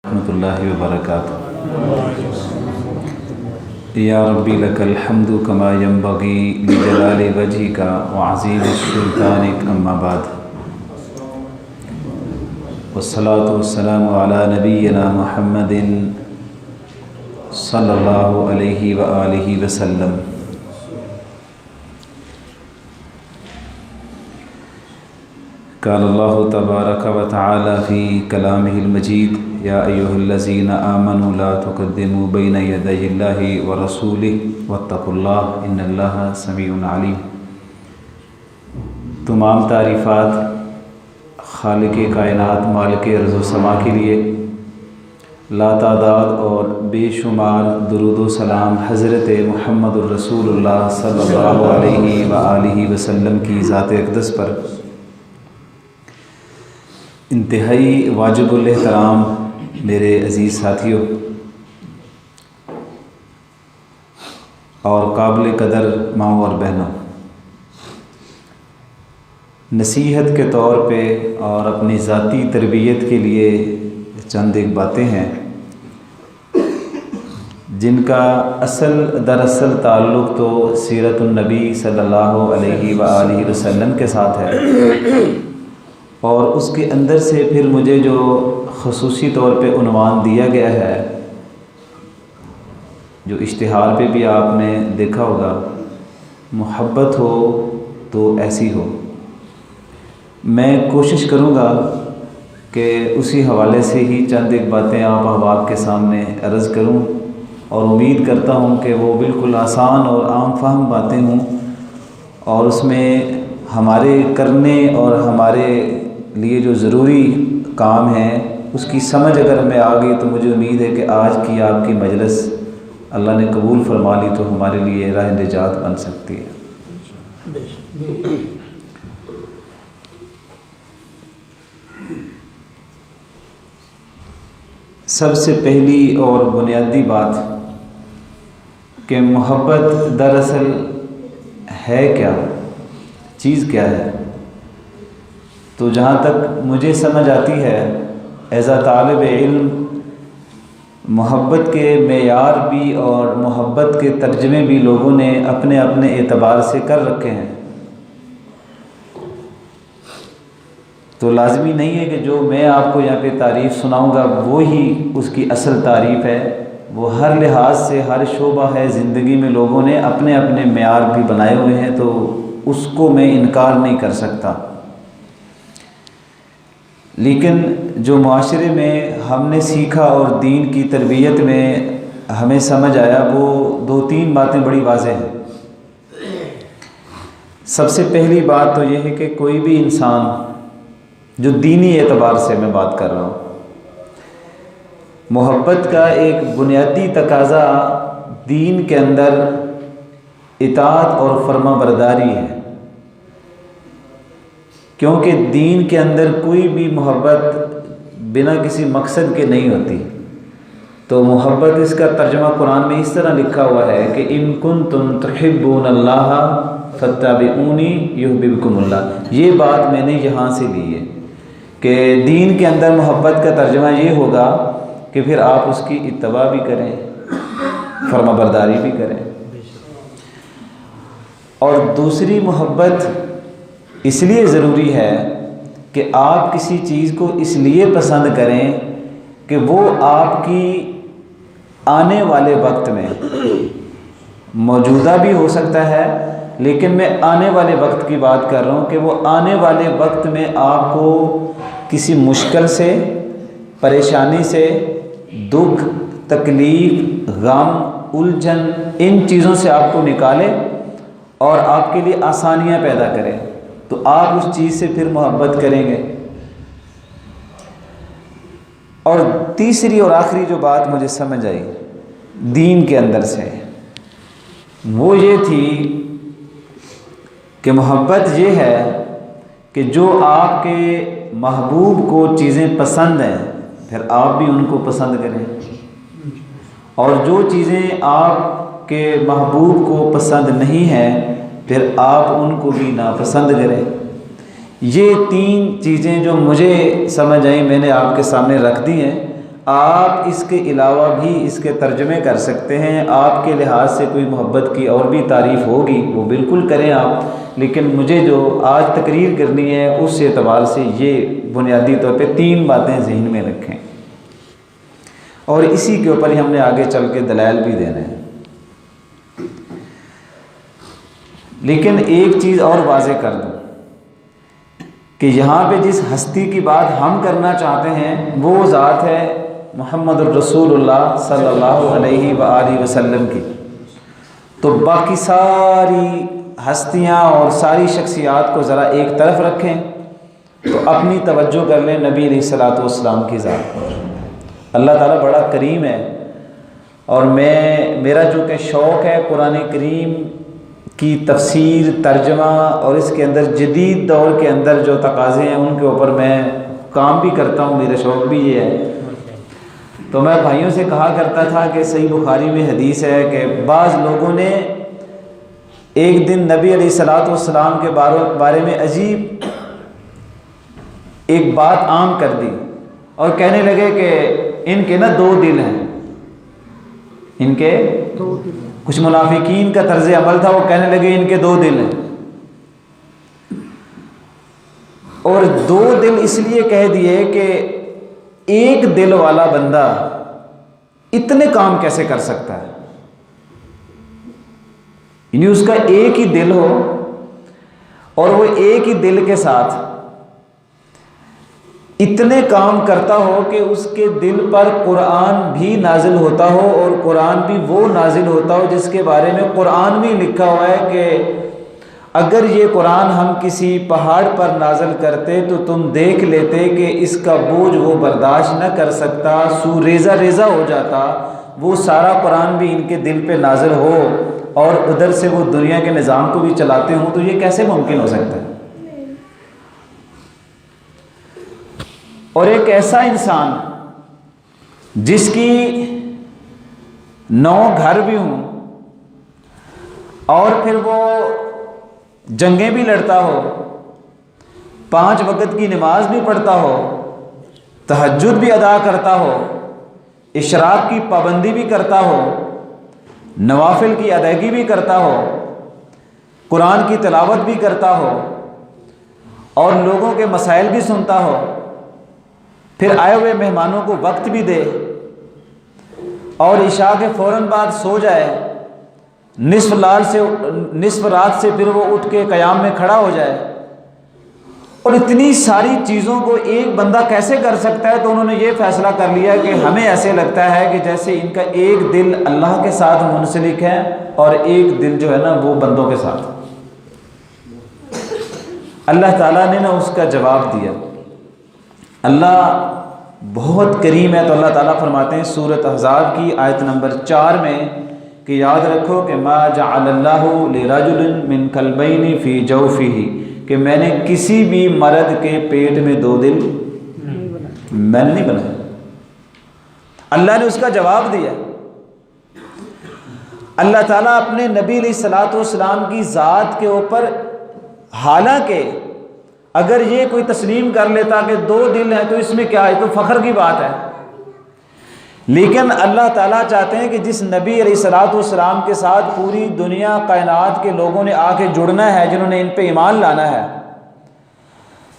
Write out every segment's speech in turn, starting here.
ورحمۃ اللہ وبرکاتہ۔ یا ربی لک الحمد کما ینبغی لجلال وجہک وعظیم سلطانک، اما بعد، والصلاۃ والسلام علی نبینا محمد صلی اللہ علیہ وآلہ وسلم۔ قال اللہ تبارک و تعالی فی کلامہ المجید، یا ایھا الذین آمنوا لا تقدموا بین یدی اللہ ورسولہ واتقوا اللہ ان اللہ سمیع علیم۔ تمام تعریفات خالق کائنات مالک ارض و سما کے لیے، لا تعداد اور بے شمار درود و سلام حضرت محمد الرسول اللہ صلی اللہ علیہ وآلہ وسلم کی ذات اقدس پر۔ انتہائی واجب الاحترام میرے عزیز ساتھیوں اور قابل قدر ماؤں اور بہنوں، نصیحت کے طور پہ اور اپنی ذاتی تربیت کے لیے چند ایک باتیں ہیں جن کا دراصل تعلق تو سیرت النبی صلی اللہ علیہ وآلہ وسلم کے ساتھ ہے، اور اس کے اندر سے پھر مجھے جو خصوصی طور پہ عنوان دیا گیا ہے، جو اشتہار پہ بھی آپ نے دیکھا ہوگا، محبت ہو تو ایسی ہو۔ میں کوشش کروں گا کہ اسی حوالے سے ہی چند ایک باتیں آپ احباب کے سامنے عرض کروں، اور امید کرتا ہوں کہ وہ بالکل آسان اور عام فہم باتیں ہوں، اور اس میں ہمارے کرنے اور ہمارے لیے جو ضروری کام ہیں اس کی سمجھ اگر ہمیں آ گئی تو مجھے امید ہے کہ آج کی آپ کی مجلس اللہ نے قبول فرما لی تو ہمارے لیے راہ نجات بن سکتی ہے۔ سب سے پہلی اور بنیادی بات کہ محبت دراصل ہے کیا، چیز کیا ہے؟ تو جہاں تک مجھے سمجھ آتی ہے ایز اے طالب علم، محبت کے معیار بھی اور محبت کے ترجمے بھی لوگوں نے اپنے اپنے اعتبار سے کر رکھے ہیں، تو لازمی نہیں ہے کہ جو میں آپ کو یہاں پہ تعریف سناؤں گا وہی اس کی اصل تعریف ہے۔ وہ ہر لحاظ سے ہر شعبہ ہے زندگی میں لوگوں نے اپنے اپنے معیار بھی بنائے ہوئے ہیں، تو اس کو میں انکار نہیں کر سکتا، لیکن جو معاشرے میں ہم نے سیکھا اور دین کی تربیت میں ہمیں سمجھ آیا، وہ دو تین باتیں بڑی واضح ہیں۔ سب سے پہلی بات تو یہ ہے کہ کوئی بھی انسان جو دینی اعتبار سے میں بات کر رہا ہوں، محبت کا ایک بنیادی تقاضا دین کے اندر اطاعت اور فرما برداری ہے، کیونکہ دین کے اندر کوئی بھی محبت بنا کسی مقصد کے نہیں ہوتی۔ تو محبت، اس کا ترجمہ قرآن میں اس طرح لکھا ہوا ہے کہ ان کنتم تحبون اللہ فاتبعونی یحببکم اللہ۔ یہ بات میں نے یہاں سے لی ہے کہ دین کے اندر محبت کا ترجمہ یہ ہوگا کہ پھر آپ اس کی اتباع بھی کریں، فرما برداری بھی کریں۔ اور دوسری، محبت اس لیے ضروری ہے کہ آپ کسی چیز کو اس لیے پسند کریں کہ وہ آپ کی آنے والے وقت میں، موجودہ بھی ہو سکتا ہے لیکن میں آنے والے وقت کی بات کر رہا ہوں، کہ وہ آنے والے وقت میں آپ کو کسی مشکل سے، پریشانی سے، دکھ، تکلیف، غم، الجھن، ان چیزوں سے آپ کو نکالے اور آپ کے لیے آسانیاں پیدا کرے، تو آپ اس چیز سے پھر محبت کریں گے۔ اور تیسری اور آخری جو بات مجھے سمجھ آئی دین کے اندر سے، وہ یہ تھی کہ محبت یہ ہے کہ جو آپ کے محبوب کو چیزیں پسند ہیں پھر آپ بھی ان کو پسند کریں، اور جو چیزیں آپ کے محبوب کو پسند نہیں ہیں پھر آپ ان کو بھی ناپسند کریں۔ یہ تین چیزیں جو مجھے سمجھ آئیں میں نے آپ کے سامنے رکھ دی ہیں۔ آپ اس کے علاوہ بھی اس کے ترجمے کر سکتے ہیں، آپ کے لحاظ سے کوئی محبت کی اور بھی تعریف ہوگی وہ بالکل کریں آپ، لیکن مجھے جو آج تقریر کرنی ہے اس اعتبار سے یہ بنیادی طور پہ 3 باتیں ذہن میں رکھیں، اور اسی کے اوپر ہی ہم نے آگے چل کے دلائل بھی دینے ہیں۔ لیکن ایک چیز اور واضح کر دوں کہ یہاں پہ جس ہستی کی بات ہم کرنا چاہتے ہیں وہ ذات ہے محمد الرسول اللہ صلی اللہ علیہ وآلہ وسلم کی، تو باقی ساری ہستیاں اور ساری شخصیات کو ذرا ایک طرف رکھیں تو اپنی توجہ کر لیں نبی علیہ الصلوۃ والسلام کی ذات پر۔ اللہ تعالیٰ بڑا کریم ہے، اور میرا جو کہ شوق ہے قرآن کریم کی تفسیر، ترجمہ، اور اس کے اندر جدید دور کے اندر جو تقاضے ہیں ان کے اوپر میں کام بھی کرتا ہوں، میرا شوق بھی یہ ہے۔ تو میں بھائیوں سے کہا کرتا تھا کہ صحیح بخاری میں حدیث ہے کہ بعض لوگوں نے ایک دن نبی علیہ الصلوۃ والسلام کے بارے میں عجیب ایک بات عام کر دی، اور کہنے لگے کہ ان کے نا 2 دل ہیں، ان کے کچھ منافقین کا طرز عمل تھا، وہ کہنے لگے ان کے 2 دل ہیں، اور 2 دل اس لیے کہہ دیے کہ ایک دل والا بندہ اتنے کام کیسے کر سکتا ہے، یعنی اس کا ایک ہی دل ہو اور وہ ایک ہی دل کے ساتھ اتنے کام کرتا ہو کہ اس کے دل پر قرآن بھی نازل ہوتا ہو، اور قرآن بھی وہ نازل ہوتا ہو جس کے بارے میں قرآن میں لکھا ہوا ہے کہ اگر یہ قرآن ہم کسی پہاڑ پر نازل کرتے تو تم دیکھ لیتے کہ اس کا بوجھ وہ برداشت نہ کر سکتا، سو ریزہ ریزہ ہو جاتا، وہ سارا قرآن بھی ان کے دل پہ نازل ہو اور ادھر سے وہ دنیا کے نظام کو بھی چلاتے ہوں، تو یہ کیسے ممکن ہو سکتا ہے؟ اور ایک ایسا انسان جس کی 9 گھر بھی ہوں اور پھر وہ جنگیں بھی لڑتا ہو، 5 وقت کی نماز بھی پڑھتا ہو، تہجد بھی ادا کرتا ہو، اشراق کی پابندی بھی کرتا ہو، نوافل کی ادائیگی بھی کرتا ہو، قرآن کی تلاوت بھی کرتا ہو، اور لوگوں کے مسائل بھی سنتا ہو، پھر آئے ہوئے مہمانوں کو وقت بھی دے، اور عشاء کے فوراً بعد سو جائے، نصف رات سے پھر وہ اٹھ کے قیام میں کھڑا ہو جائے، اور اتنی ساری چیزوں کو ایک بندہ کیسے کر سکتا ہے؟ تو انہوں نے یہ فیصلہ کر لیا کہ ہمیں ایسے لگتا ہے کہ جیسے ان کا ایک دل اللہ کے ساتھ منسلک ہے اور ایک دل جو ہے نا وہ بندوں کے ساتھ۔ اللہ تعالیٰ نے نا اس کا جواب دیا۔ اللہ بہت کریم ہے، تو اللہ تعالیٰ فرماتے ہیں سورۃ احزاب کی آیت نمبر 4 میں کہ یاد رکھو کہ ما جعل اللہ لرجل من قلبین فی جوفہ، کہ میں نے کسی بھی مرد کے پیٹ میں 2 دل میں نہیں بنایا۔ اللہ نے اس کا جواب دیا۔ اللہ تعالیٰ اپنے نبی علیہ الصلوۃ والسلام کی ذات کے اوپر، حالانکہ اگر یہ کوئی تسلیم کر لیتا کہ 2 دل ہیں تو اس میں کیا ہے، تو فخر کی بات ہے، لیکن اللہ تعالیٰ چاہتے ہیں کہ جس نبی علیہ الصلوۃ والسلام کے ساتھ پوری دنیا کائنات کے لوگوں نے آ کے جڑنا ہے، جنہوں نے ان پہ ایمان لانا ہے،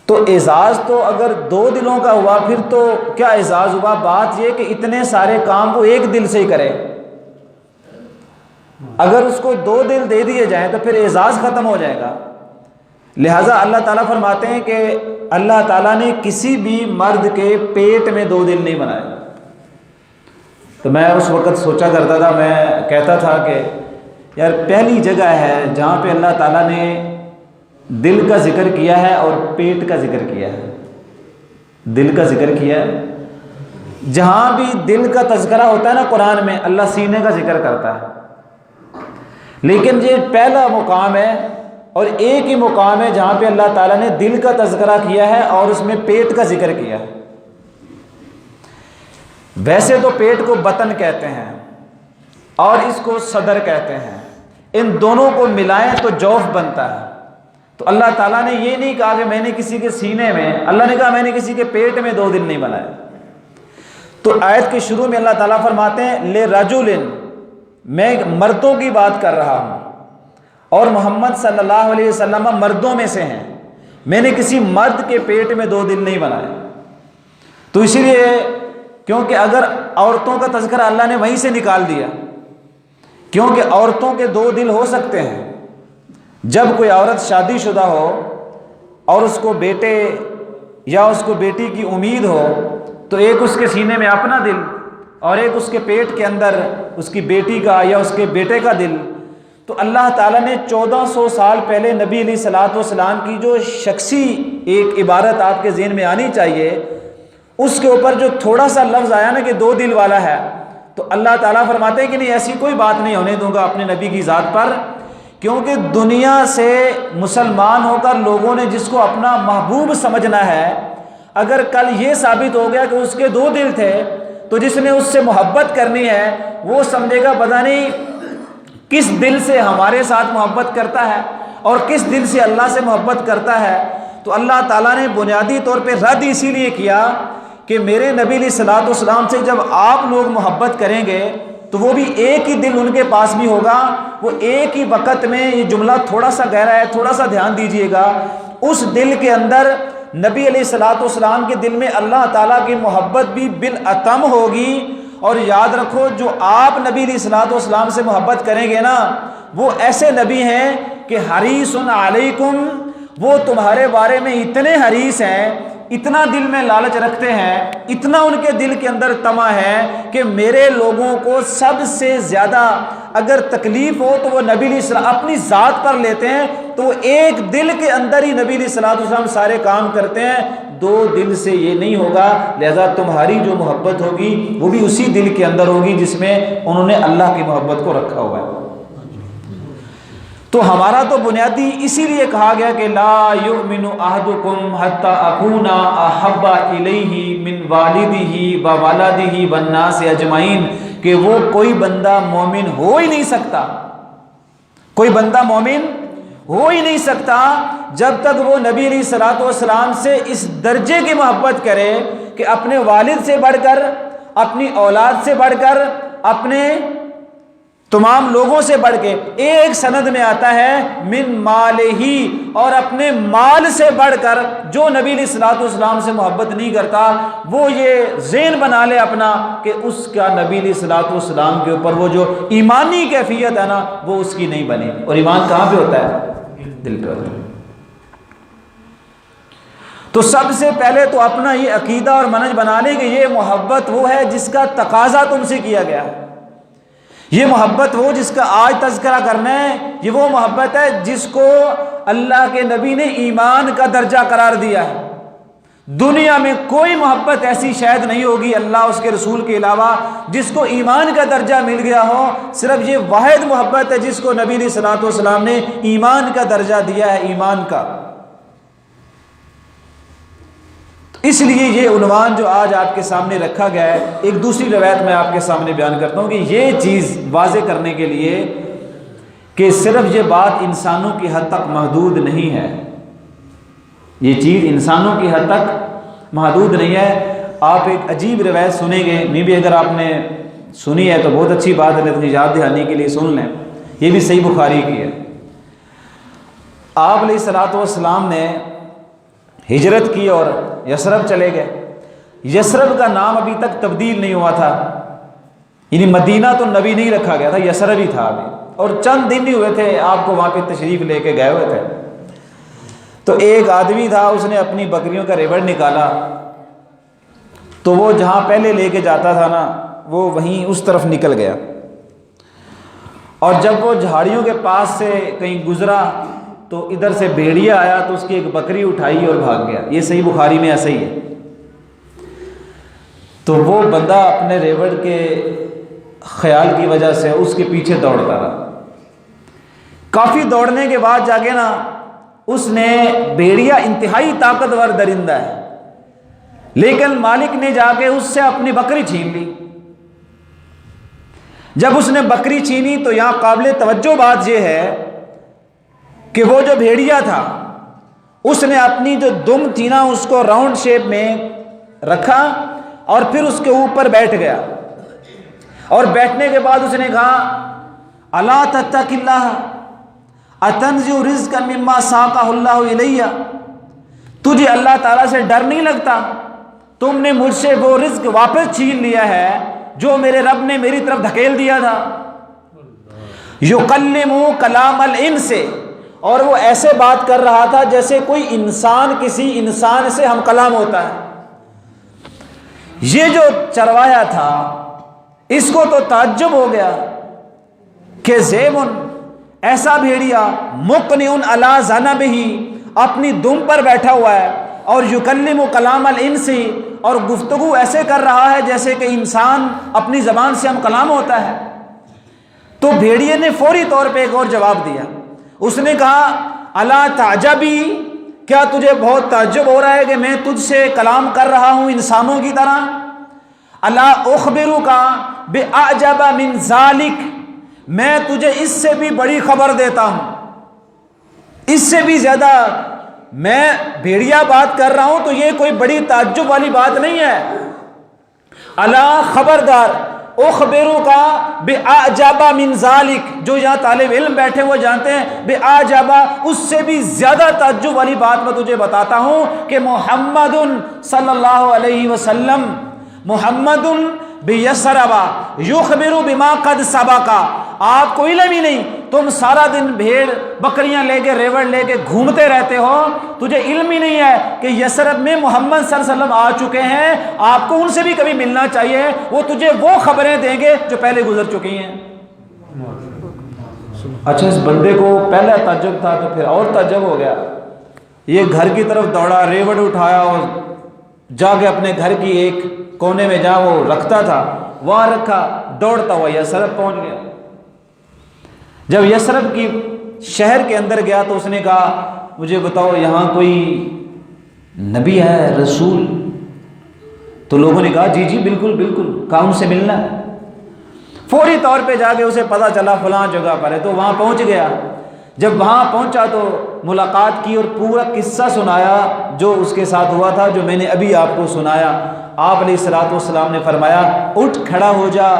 تو اعزاز تو اگر 2 دلوں کا ہوا پھر تو کیا اعزاز ہوا؟ بات یہ کہ اتنے سارے کام وہ ایک دل سے ہی کرے۔ اگر اس کو 2 دل دے دیے جائیں تو پھر اعزاز ختم ہو جائے گا۔ لہٰذا اللہ تعالیٰ فرماتے ہیں کہ اللہ تعالیٰ نے کسی بھی مرد کے پیٹ میں 2 دل نہیں بنائے۔ تو میں اس وقت سوچا کرتا تھا، میں کہتا تھا کہ یار پہلی جگہ ہے جہاں پہ اللہ تعالیٰ نے دل کا ذکر کیا ہے اور پیٹ کا ذکر کیا ہے، دل کا ذکر کیا ہے۔ جہاں بھی دل کا تذکرہ ہوتا ہے نا قرآن میں، اللہ سینے کا ذکر کرتا ہے، لیکن یہ پہلا مقام ہے اور ایک ہی مقام ہے جہاں پہ اللہ تعالیٰ نے دل کا تذکرہ کیا ہے اور اس میں پیٹ کا ذکر کیا ہے۔ ویسے تو پیٹ کو بطن کہتے ہیں اور اس کو صدر کہتے ہیں، ان دونوں کو ملائیں تو جوف بنتا ہے۔ تو اللہ تعالیٰ نے یہ نہیں کہا کہ میں نے کسی کے سینے میں، اللہ نے کہا میں نے کسی کے پیٹ میں 2 دل نہیں بنائے۔ تو آیت کے شروع میں اللہ تعالیٰ فرماتے ہیں لے رجل، میں مردوں کی بات کر رہا ہوں اور محمد صلی اللہ علیہ وسلم مردوں میں سے ہیں، میں نے کسی مرد کے پیٹ میں 2 دل نہیں بنائے۔ تو اسی لیے کیونکہ اگر عورتوں کا تذکرہ اللہ نے وہیں سے نکال دیا، کیونکہ عورتوں کے 2 دل ہو سکتے ہیں۔ جب کوئی عورت شادی شدہ ہو اور اس کو بیٹے یا اس کو بیٹی کی امید ہو، تو ایک اس کے سینے میں اپنا دل اور ایک اس کے پیٹ کے اندر اس کی بیٹی کا یا اس کے بیٹے کا دل۔ تو اللہ تعالیٰ نے 1400 سال پہلے نبی علیہ الصلوۃ والسلام کی جو شخصی ایک عبارت آپ کے ذہن میں آنی چاہیے، اس کے اوپر جو تھوڑا سا لفظ آیا نا کہ 2 دل والا ہے، تو اللہ تعالیٰ فرماتے ہیں کہ نہیں، ایسی کوئی بات نہیں ہونے دوں گا اپنے نبی کی ذات پر، کیونکہ دنیا سے مسلمان ہو کر لوگوں نے جس کو اپنا محبوب سمجھنا ہے، اگر کل یہ ثابت ہو گیا کہ اس کے 2 دل تھے، تو جس نے اس سے محبت کرنی ہے وہ سمجھے گا پتہ نہیں کس دل سے ہمارے ساتھ محبت کرتا ہے اور کس دل سے اللہ سے محبت کرتا ہے۔ تو اللہ تعالیٰ نے بنیادی طور پہ رد اسی لیے کیا کہ میرے نبی علیہ الصلوۃ والسلام سے جب آپ لوگ محبت کریں گے تو وہ بھی ایک ہی دل ان کے پاس بھی ہوگا، وہ ایک ہی وقت میں، یہ جملہ تھوڑا سا گہرا ہے، تھوڑا سا دھیان دیجئے گا، اس دل کے اندر نبی علیہ الصلوۃ والسلام کے دل میں اللہ تعالیٰ کی محبت بھی بالاتم ہوگی۔ اور یاد رکھو، جو آپ نبی علیہ الصلوۃ والسلام سے محبت کریں گے نا، وہ ایسے نبی ہیں کہ حریص علیکم، وہ تمہارے بارے میں اتنے حریص ہیں، اتنا دل میں لالچ رکھتے ہیں، اتنا ان کے دل کے اندر طمع ہے کہ میرے لوگوں کو سب سے زیادہ اگر تکلیف ہو تو وہ نبی علیہ السلام اپنی ذات پر لیتے ہیں، تو وہ ایک دل کے اندر ہی نبی علیہ السلام سارے کام کرتے ہیں، 2 دل سے یہ نہیں ہوگا۔ لہذا تمہاری جو محبت ہوگی وہ بھی اسی دل کے اندر ہوگی جس میں انہوں نے اللہ کی محبت کو رکھا ہوا ہے۔ تو ہمارا تو بنیادی اسی لیے کہا گیا کہ لا یؤمن احدکم حتی اکون احب الیہ من والدہ وولدہ والناس اجمعین، کہ وہ کوئی بندہ مومن ہو ہی نہیں سکتا، کوئی بندہ مومن ہو ہی نہیں سکتا جب تک وہ نبی علیہ الصلوۃ والسلام سے اس درجے کی محبت کرے کہ اپنے والد سے بڑھ کر، اپنی اولاد سے بڑھ کر، اپنے تمام لوگوں سے بڑھ کے، ایک سند میں آتا ہے من مالہ، اور اپنے مال سے بڑھ کر جو نبی علیہ الصلوۃ والسلام سے محبت نہیں کرتا وہ یہ ذہن بنا لے اپنا کہ اس کا نبی علیہ الصلوۃ والسلام کے اوپر وہ جو ایمانی کیفیت ہے نا وہ اس کی نہیں بنی۔ اور ایمان کہاں پہ ہوتا ہے؟ دل پہ ہوتا ہے۔ تو سب سے پہلے تو اپنا یہ عقیدہ اور منہج بنا لے کہ یہ محبت وہ ہے جس کا تقاضا تم سے کیا گیا ہے، یہ محبت وہ جس کا آج تذکرہ کرنا ہے، یہ وہ محبت ہے جس کو اللہ کے نبی نے ایمان کا درجہ قرار دیا ہے۔ دنیا میں کوئی محبت ایسی شاید نہیں ہوگی اللہ اس کے رسول کے علاوہ جس کو ایمان کا درجہ مل گیا ہو، صرف یہ واحد محبت ہے جس کو نبی علیہ الصلوۃ والسلام نے ایمان کا درجہ دیا ہے، ایمان کا۔ اس لیے یہ عنوان جو آج آپ کے سامنے رکھا گیا ہے، ایک دوسری روایت میں آپ کے سامنے بیان کرتا ہوں کہ یہ چیز واضح کرنے کے لیے کہ صرف یہ بات انسانوں کی حد تک محدود نہیں ہے، یہ چیز انسانوں کی حد تک محدود نہیں ہے۔ آپ ایک عجیب روایت سنیں گے، میں بھی اگر آپ نے سنی ہے تو بہت اچھی بات ہے، لیکن یاد دہانی کے لیے سن لیں، یہ بھی صحیح بخاری کی ہے۔ آپ علیہ الصلوۃ والسلام نے ہجرت کی اور یثرب چلے گئے۔ یثرب کا نام ابھی تک تبدیل نہیں ہوا تھا، یعنی مدینہ تو نبی نہیں رکھا گیا تھا، یثرب ہی تھا ابھی، اور چند دن ہی ہوئے تھے آپ کو وہاں پہ تشریف لے کے گئے ہوئے تھے۔ تو ایک آدمی تھا، اس نے اپنی بکریوں کا ریوڑ نکالا، تو وہ جہاں پہلے لے کے جاتا تھا نا وہ وہیں اس طرف نکل گیا، اور جب وہ جھاڑیوں کے پاس سے کہیں گزرا تو ادھر سے بھیڑیا آیا تو اس کی ایک بکری اٹھائی اور بھاگ گیا۔ یہ صحیح بخاری میں ایسا ہی ہے۔ تو وہ بندہ اپنے ریوڑ کے خیال کی وجہ سے اس کے پیچھے دوڑتا رہا، کافی دوڑنے کے بعد جا کے نا اس نے، بھیڑیا انتہائی طاقتور درندہ ہے، لیکن مالک نے جا کے اس سے اپنی بکری چھین لی۔ جب اس نے بکری چھینی تو یہاں قابل توجہ بات یہ ہے کہ وہ جو بھیڑیا تھا اس نے اپنی جو دم تھی نا اس کو راؤنڈ شیپ میں رکھا اور پھر اس کے اوپر بیٹھ گیا، اور بیٹھنے کے بعد اس نے کہا الا تتق اللہ اتنزع رزقا مما ساقہ اللہ الیہ، تجھے اللہ تعالیٰ سے ڈر نہیں لگتا؟ تم نے مجھ سے وہ رزق واپس چھین لیا ہے جو میرے رب نے میری طرف دھکیل دیا تھا۔ یکلم کلام الانس، اور وہ ایسے بات کر رہا تھا جیسے کوئی انسان کسی انسان سے ہم کلام ہوتا ہے۔ یہ جو چروایا تھا اس کو تو تعجب ہو گیا کہ زیمن، ایسا بھیڑیا، مقنع علی ذنبہ، اپنی دم پر بیٹھا ہوا ہے، اور یکلم کلام الانس، اور گفتگو ایسے کر رہا ہے جیسے کہ انسان اپنی زبان سے ہم کلام ہوتا ہے۔ تو بھیڑیے نے فوری طور پہ ایک اور جواب دیا، اس نے کہا الا تعجبی، کیا تجھے بہت تعجب ہو رہا ہے کہ میں تجھ سے کلام کر رہا ہوں انسانوں کی طرح؟ الا اخبرک باعجب من ذلک، میں تجھے اس سے بھی بڑی خبر دیتا ہوں، اس سے بھی زیادہ میں بھیڑیا بات کر رہا ہوں تو یہ کوئی بڑی تعجب والی بات نہیں ہے۔ الا خبردار، اخبرک باعجب من ذلک، جو یہاں طالب علم بیٹھے وہ جانتے ہیں باعجب، اس سے بھی زیادہ تعجب والی بات میں تجھے بتاتا ہوں کہ محمد صلی اللہ علیہ وسلم، محمد بیسرب یخبر بما قد سبق، آپ کو علم ہی نہیں، تم سارا دن بھیڑ بکریاں لے کے ریوڑ لے کے گھومتے رہتے ہو، تجھے علم ہی نہیں ہے کہ یسرب میں محمد صلی اللہ علیہ وسلم آ چکے ہیں، آپ کو ان سے بھی کبھی ملنا چاہیے، وہ تجھے وہ خبریں دیں گے جو پہلے گزر چکی ہیں۔ اچھا، اس بندے کو پہلا تعجب تھا تو پھر اور تعجب ہو گیا، یہ گھر کی طرف دوڑا، ریوڑ اٹھایا اور جا کے اپنے گھر کی ایک کونے میں جہاں وہ رکھتا تھا وہاں رکھا، دوڑتا ہوا یسرب پہنچ گیا۔ جب یسرب کی شہر کے اندر گیا تو اس نے کہا مجھے بتاؤ یہاں کوئی نبی ہے، رسول؟ تو لوگوں نے کہا جی جی بالکل بالکل، کہا ان سے ملنا ہے۔ فوری طور پہ جا کے اسے پتہ چلا فلاں جگہ پر ہے، تو وہاں پہنچ گیا۔ جب وہاں پہنچا تو ملاقات کی اور پورا قصہ سنایا جو اس کے ساتھ ہوا تھا، جو میں نے ابھی آپ کو سنایا۔ آپ علیہ الصلوۃ والسلام نے فرمایا اٹھ کھڑا ہو جا،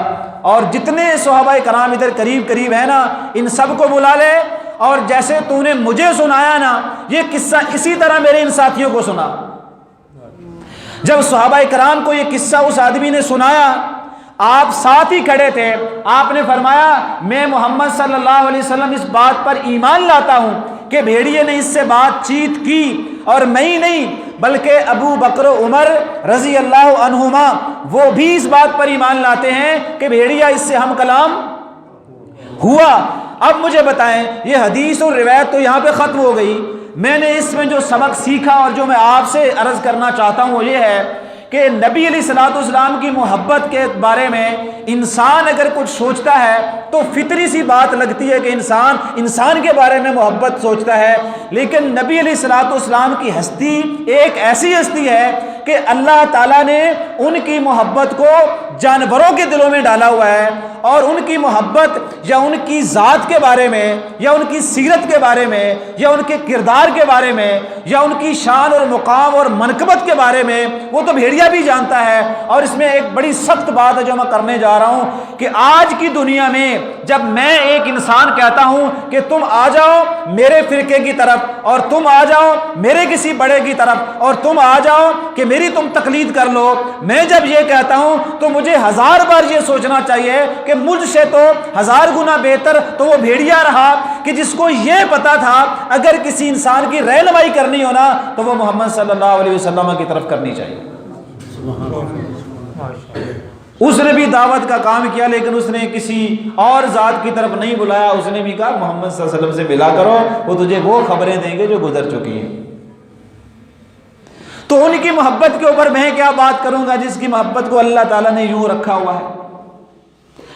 اور جتنے صحابہ کرام ادھر قریب قریب ہیں نا ان سب کو بلا لے، اور جیسے تو نے مجھے سنایا نا یہ قصہ اسی طرح میرے ان ساتھیوں کو سنا۔ جب صحابہ کرام کو یہ قصہ اس آدمی نے سنایا، آپ ساتھ ہی کھڑے تھے، آپ نے فرمایا میں محمد صلی اللہ علیہ وسلم اس بات پر ایمان لاتا ہوں کہ بھیڑیے نے اس سے بات چیت کی، اور میں ہی نہیں بلکہ ابو بکر و عمر رضی اللہ عنہما وہ بھی اس بات پر ایمان لاتے ہیں کہ بھیڑیا اس سے ہم کلام ہوا۔ اب مجھے بتائیں، یہ حدیث اور روایت تو یہاں پہ ختم ہو گئی، میں نے اس میں جو سبق سیکھا اور جو میں آپ سے عرض کرنا چاہتا ہوں وہ یہ ہے کہ نبی علیہ الصلوۃ والسلام کی محبت کے بارے میں انسان اگر کچھ سوچتا ہے تو فطری سی بات لگتی ہے کہ انسان کے بارے میں محبت سوچتا ہے، لیکن نبی علیہ الصلوۃ والسلام کی ہستی ایک ایسی ہستی ہے کہ اللہ تعالیٰ نے ان کی محبت کو جانوروں کے دلوں میں ڈالا ہوا ہے، اور ان کی محبت یا ان کی ذات کے بارے میں یا ان کی سیرت کے بارے میں یا ان کے کردار کے بارے میں یا ان کی شان اور مقام اور منقبت کے بارے میں وہ تو بھیڑیا بھی جانتا ہے۔ اور اس میں ایک بڑی سخت بات ہے جو میں کرنے جا رہا ہوں کہ آج کی دنیا میں جب میں ایک انسان کہتا ہوں کہ تم آ جاؤ میرے فرقے کی طرف، اور تم آ جاؤ میرے کسی بڑے کی طرف، اور تم آ جاؤ کہ میری تم تقلید کر لو، میں جب یہ کہتا ہوں تو مجھے 1000 بار یہ سوچنا چاہیے کہ مجھ سے تو 1000 گنا بہتر تو وہ بھیڑیا رہا کہ جس کو یہ پتا تھا اگر کسی انسان کی رہنمائی کرنی ہونا تو وہ محمد صلی اللہ علیہ وسلم کی طرف کرنی چاہیے۔ اس نے بھی دعوت کا کام کیا، لیکن اس نے کسی اور ذات کی طرف نہیں بلایا، اس نے بھی کہا محمد صلی اللہ علیہ وسلم سے ملا کرو، وہ تجھے وہ خبریں دیں گے جو گزر چکی ہیں۔ تو ان کی محبت کے اوپر میں کیا بات کروں گا جس کی محبت کو اللہ تعالیٰ نے یوں رکھا ہوا ہے،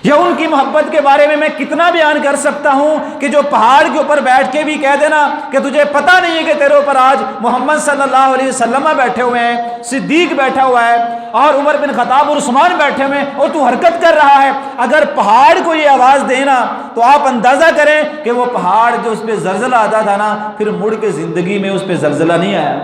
یا ان کی محبت کے بارے میں کتنا بیان کر سکتا ہوں کہ جو پہاڑ کے اوپر بیٹھ کے بھی کہہ دینا کہ تجھے پتہ نہیں ہے کہ تیرے اوپر آج محمد صلی اللہ علیہ وسلم بیٹھے ہوئے ہیں، صدیق بیٹھا ہوا ہے اور عمر بن خطاب اور عثمان بیٹھے ہوئے ہیں اور تو حرکت کر رہا ہے، اگر پہاڑ کو یہ آواز دینا تو آپ اندازہ کریں کہ وہ پہاڑ جو اس پہ زلزلہ آتا تھا نا پھر مڑ کے زندگی میں اس پہ زلزلہ نہیں آیا۔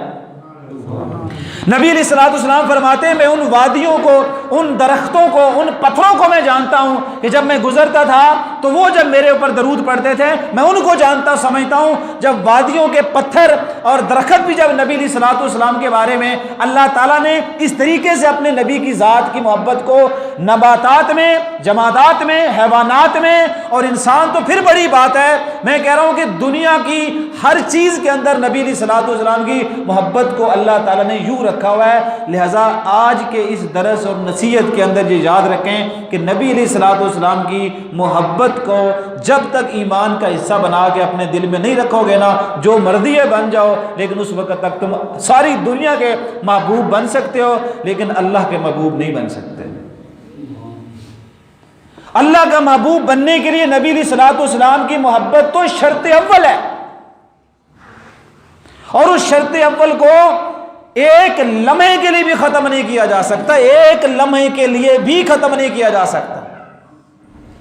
نبی علیہ الصلوۃ والسلام فرماتے ہیں میں ان وادیوں کو، ان درختوں کو، ان پتھروں کو میں جانتا ہوں کہ جب میں گزرتا تھا تو وہ جب میرے اوپر درود پڑھتے تھے میں ان کو جانتا سمجھتا ہوں. جب وادیوں کے پتھر اور درخت بھی جب نبی علیہ الصلوۃ والسلام کے بارے میں اللہ تعالیٰ نے اس طریقے سے اپنے نبی کی ذات کی محبت کو نباتات میں، جمادات میں، حیوانات میں، اور انسان تو پھر بڑی بات ہے. میں کہہ رہا ہوں کہ دنیا کی ہر چیز کے اندر نبی علیہ الصلوۃ والسلام کی محبت کو اللہ تعالیٰ نے یوں رکھا ہوا ہے. لہٰذا آج کے اس درس اور نصیحت کے اندر یہ یاد رکھیں کہ نبی علیہ الصلوۃ والسلام کی محبت کو جب تک ایمان کا حصہ بنا کے اپنے دل میں نہیں رکھو گے نا، جو مرضی ہے بن جاؤ، لیکن اس وقت تک تم ساری دنیا کے محبوب بن سکتے ہو لیکن اللہ کے محبوب نہیں بن سکتے. اللہ کا محبوب بننے کے لیے نبی علیہ الصلوۃ والسلام کی محبت تو شرط اول ہے، اور اس شرط اول کو ایک لمحے کے لیے بھی ختم نہیں کیا جا سکتا، ایک لمحے کے لیے بھی ختم نہیں کیا جا سکتا.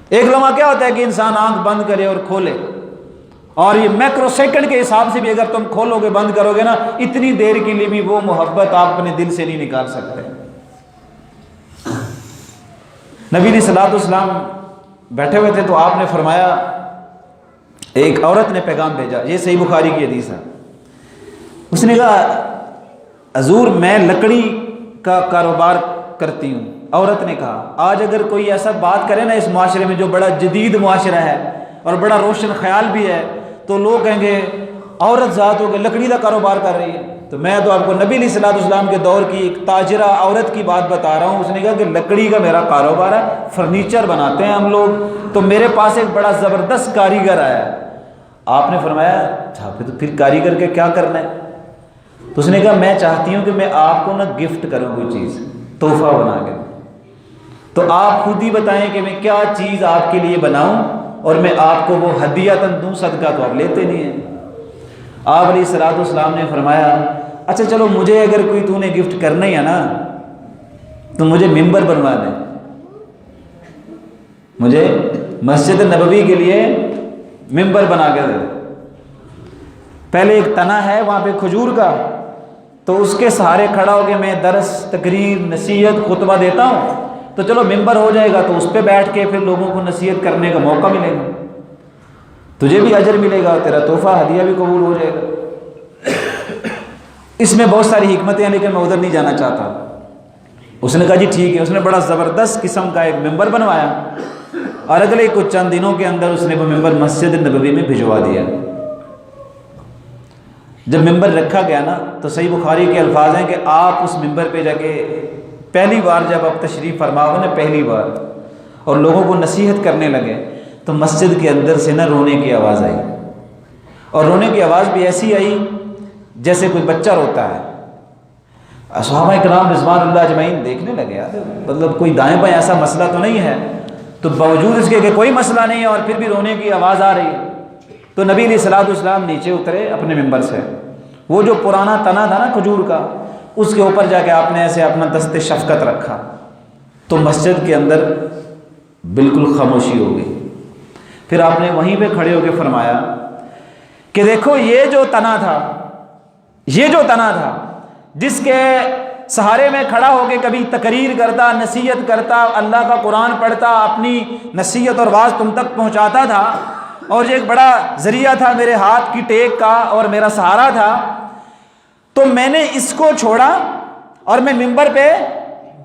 ایک لمحہ کیا ہوتا ہے کہ انسان آنکھ بند کرے اور کھولے، اور یہ میکرو سیکنڈ کے حساب سے بھی اگر تم کھولو گے بند کرو گے نا، اتنی دیر کے لیے بھی وہ محبت آپ اپنے دل سے نہیں نکال سکتے. نبی علیہ الصلوۃ والسلام بیٹھے ہوئے تھے تو آپ نے فرمایا، ایک عورت نے پیغام بھیجا، یہ صحیح بخاری کی حدیث ہے. اس نے کہا حضور میں لکڑی کا کاروبار کرتی ہوں. عورت نے کہا آج اگر کوئی ایسا بات کرے نا اس معاشرے میں جو بڑا جدید معاشرہ ہے اور بڑا روشن خیال بھی ہے، تو لوگ کہیں گے عورت ذات ہو کے لکڑی کا کاروبار کر رہی ہے. تو میں تو آپ کو نبی علیہ الصلوۃ والسلام کے دور کی ایک تاجرہ عورت کی بات بتا رہا ہوں. اس نے کہا کہ لکڑی کا میرا کاروبار ہے، فرنیچر بناتے ہیں ہم لوگ، تو میرے پاس ایک بڑا زبردست کاریگر آیا. آپ نے فرمایا اچھا تو پھر کاریگر کے کیا کرنا ہے؟ تو اس نے کہا میں چاہتی ہوں کہ میں آپ کو نا گفٹ کروں کوئی چیز، تحفہ بنا کے. تو آپ خود ہی بتائیں کہ میں کیا چیز آپ کے لیے بناؤں اور میں آپ کو وہ ہدیۃً دوں، صدقہ تو آپ لیتے نہیں ہیں. آپ علیہ الصلوۃ والسلام نے فرمایا اچھا چلو مجھے اگر کوئی تو نے گفٹ کرنا ہی ہے نا تو مجھے ممبر بنوا دیں، مجھے مسجد نبوی کے لیے ممبر بنا کے دے. پہلے ایک تنا ہے وہاں پہ کھجور کا، تو اس کے سہارے کھڑا ہو کے میں درس، تقریر، نصیحت، خطبہ دیتا ہوں، تو چلو ممبر ہو جائے گا تو اس پہ بیٹھ کے پھر لوگوں کو نصیحت کرنے کا موقع ملے گا، تجھے بھی اجر ملے گا، تیرا تحفہ ہدیہ بھی قبول ہو جائے گا. اس میں بہت ساری حکمتیں ہیں لیکن میں ادھر نہیں جانا چاہتا. اس نے کہا جی ٹھیک ہے. اس نے بڑا زبردست قسم کا ایک ممبر بنوایا اور اگلے کچھ چند دنوں کے اندر اس نے وہ ممبر مسجد نبوی میں بھجوا دیا. جب ممبر رکھا گیا نا تو صحیح بخاری کے الفاظ ہیں کہ آپ اس ممبر پہ جا کے پہلی بار جب آپ تشریف فرما ہو نا، پہلی بار، اور لوگوں کو نصیحت کرنے لگے تو مسجد کے اندر سے نہ رونے کی آواز آئی، اور رونے کی آواز بھی ایسی آئی جیسے کوئی بچہ روتا ہے. صحابہ کرام رضوان اللہ اجمعین دیکھنے لگے یار مطلب کوئی دائیں بائیں ایسا مسئلہ تو نہیں ہے، تو باوجود اس کے کہ کوئی مسئلہ نہیں ہے اور پھر بھی رونے کی آواز آ رہی ہے. تو نبی علیہ الصلوۃ والسلام نیچے اترے اپنے ممبر سے، وہ جو پرانا تنا تھا نا کھجور کا، اس کے اوپر جا کے آپ نے ایسے اپنا دست شفقت رکھا تو مسجد کے اندر بالکل خاموشی ہو گئی. پھر آپ نے وہیں پہ کھڑے ہو کے فرمایا کہ دیکھو یہ جو تنا تھا جس کے سہارے میں کھڑا ہو کے کبھی تقریر کرتا، نصیحت کرتا، اللہ کا قرآن پڑھتا، اپنی نصیحت اور واعظ تم تک پہنچاتا تھا، اور یہ ایک بڑا ذریعہ تھا میرے ہاتھ کی ٹیک کا اور میرا سہارا تھا، تو میں نے اس کو چھوڑا اور میں ممبر پہ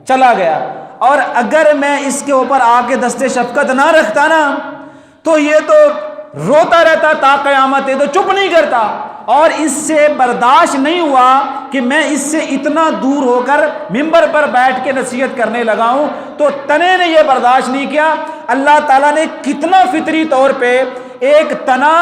چلا گیا، اور اگر میں اس کے اوپر آ کے دست شفقت نہ رکھتا نا تو یہ تو روتا رہتا تا قیامت، یہ تو چپ نہیں کرتا، اور اس سے برداشت نہیں ہوا کہ میں اس سے اتنا دور ہو کر ممبر پر بیٹھ کے نصیحت کرنے لگا ہوں. تو تنے نے یہ برداشت نہیں کیا. اللہ تعالیٰ نے کتنا فطری طور پہ ایک تنا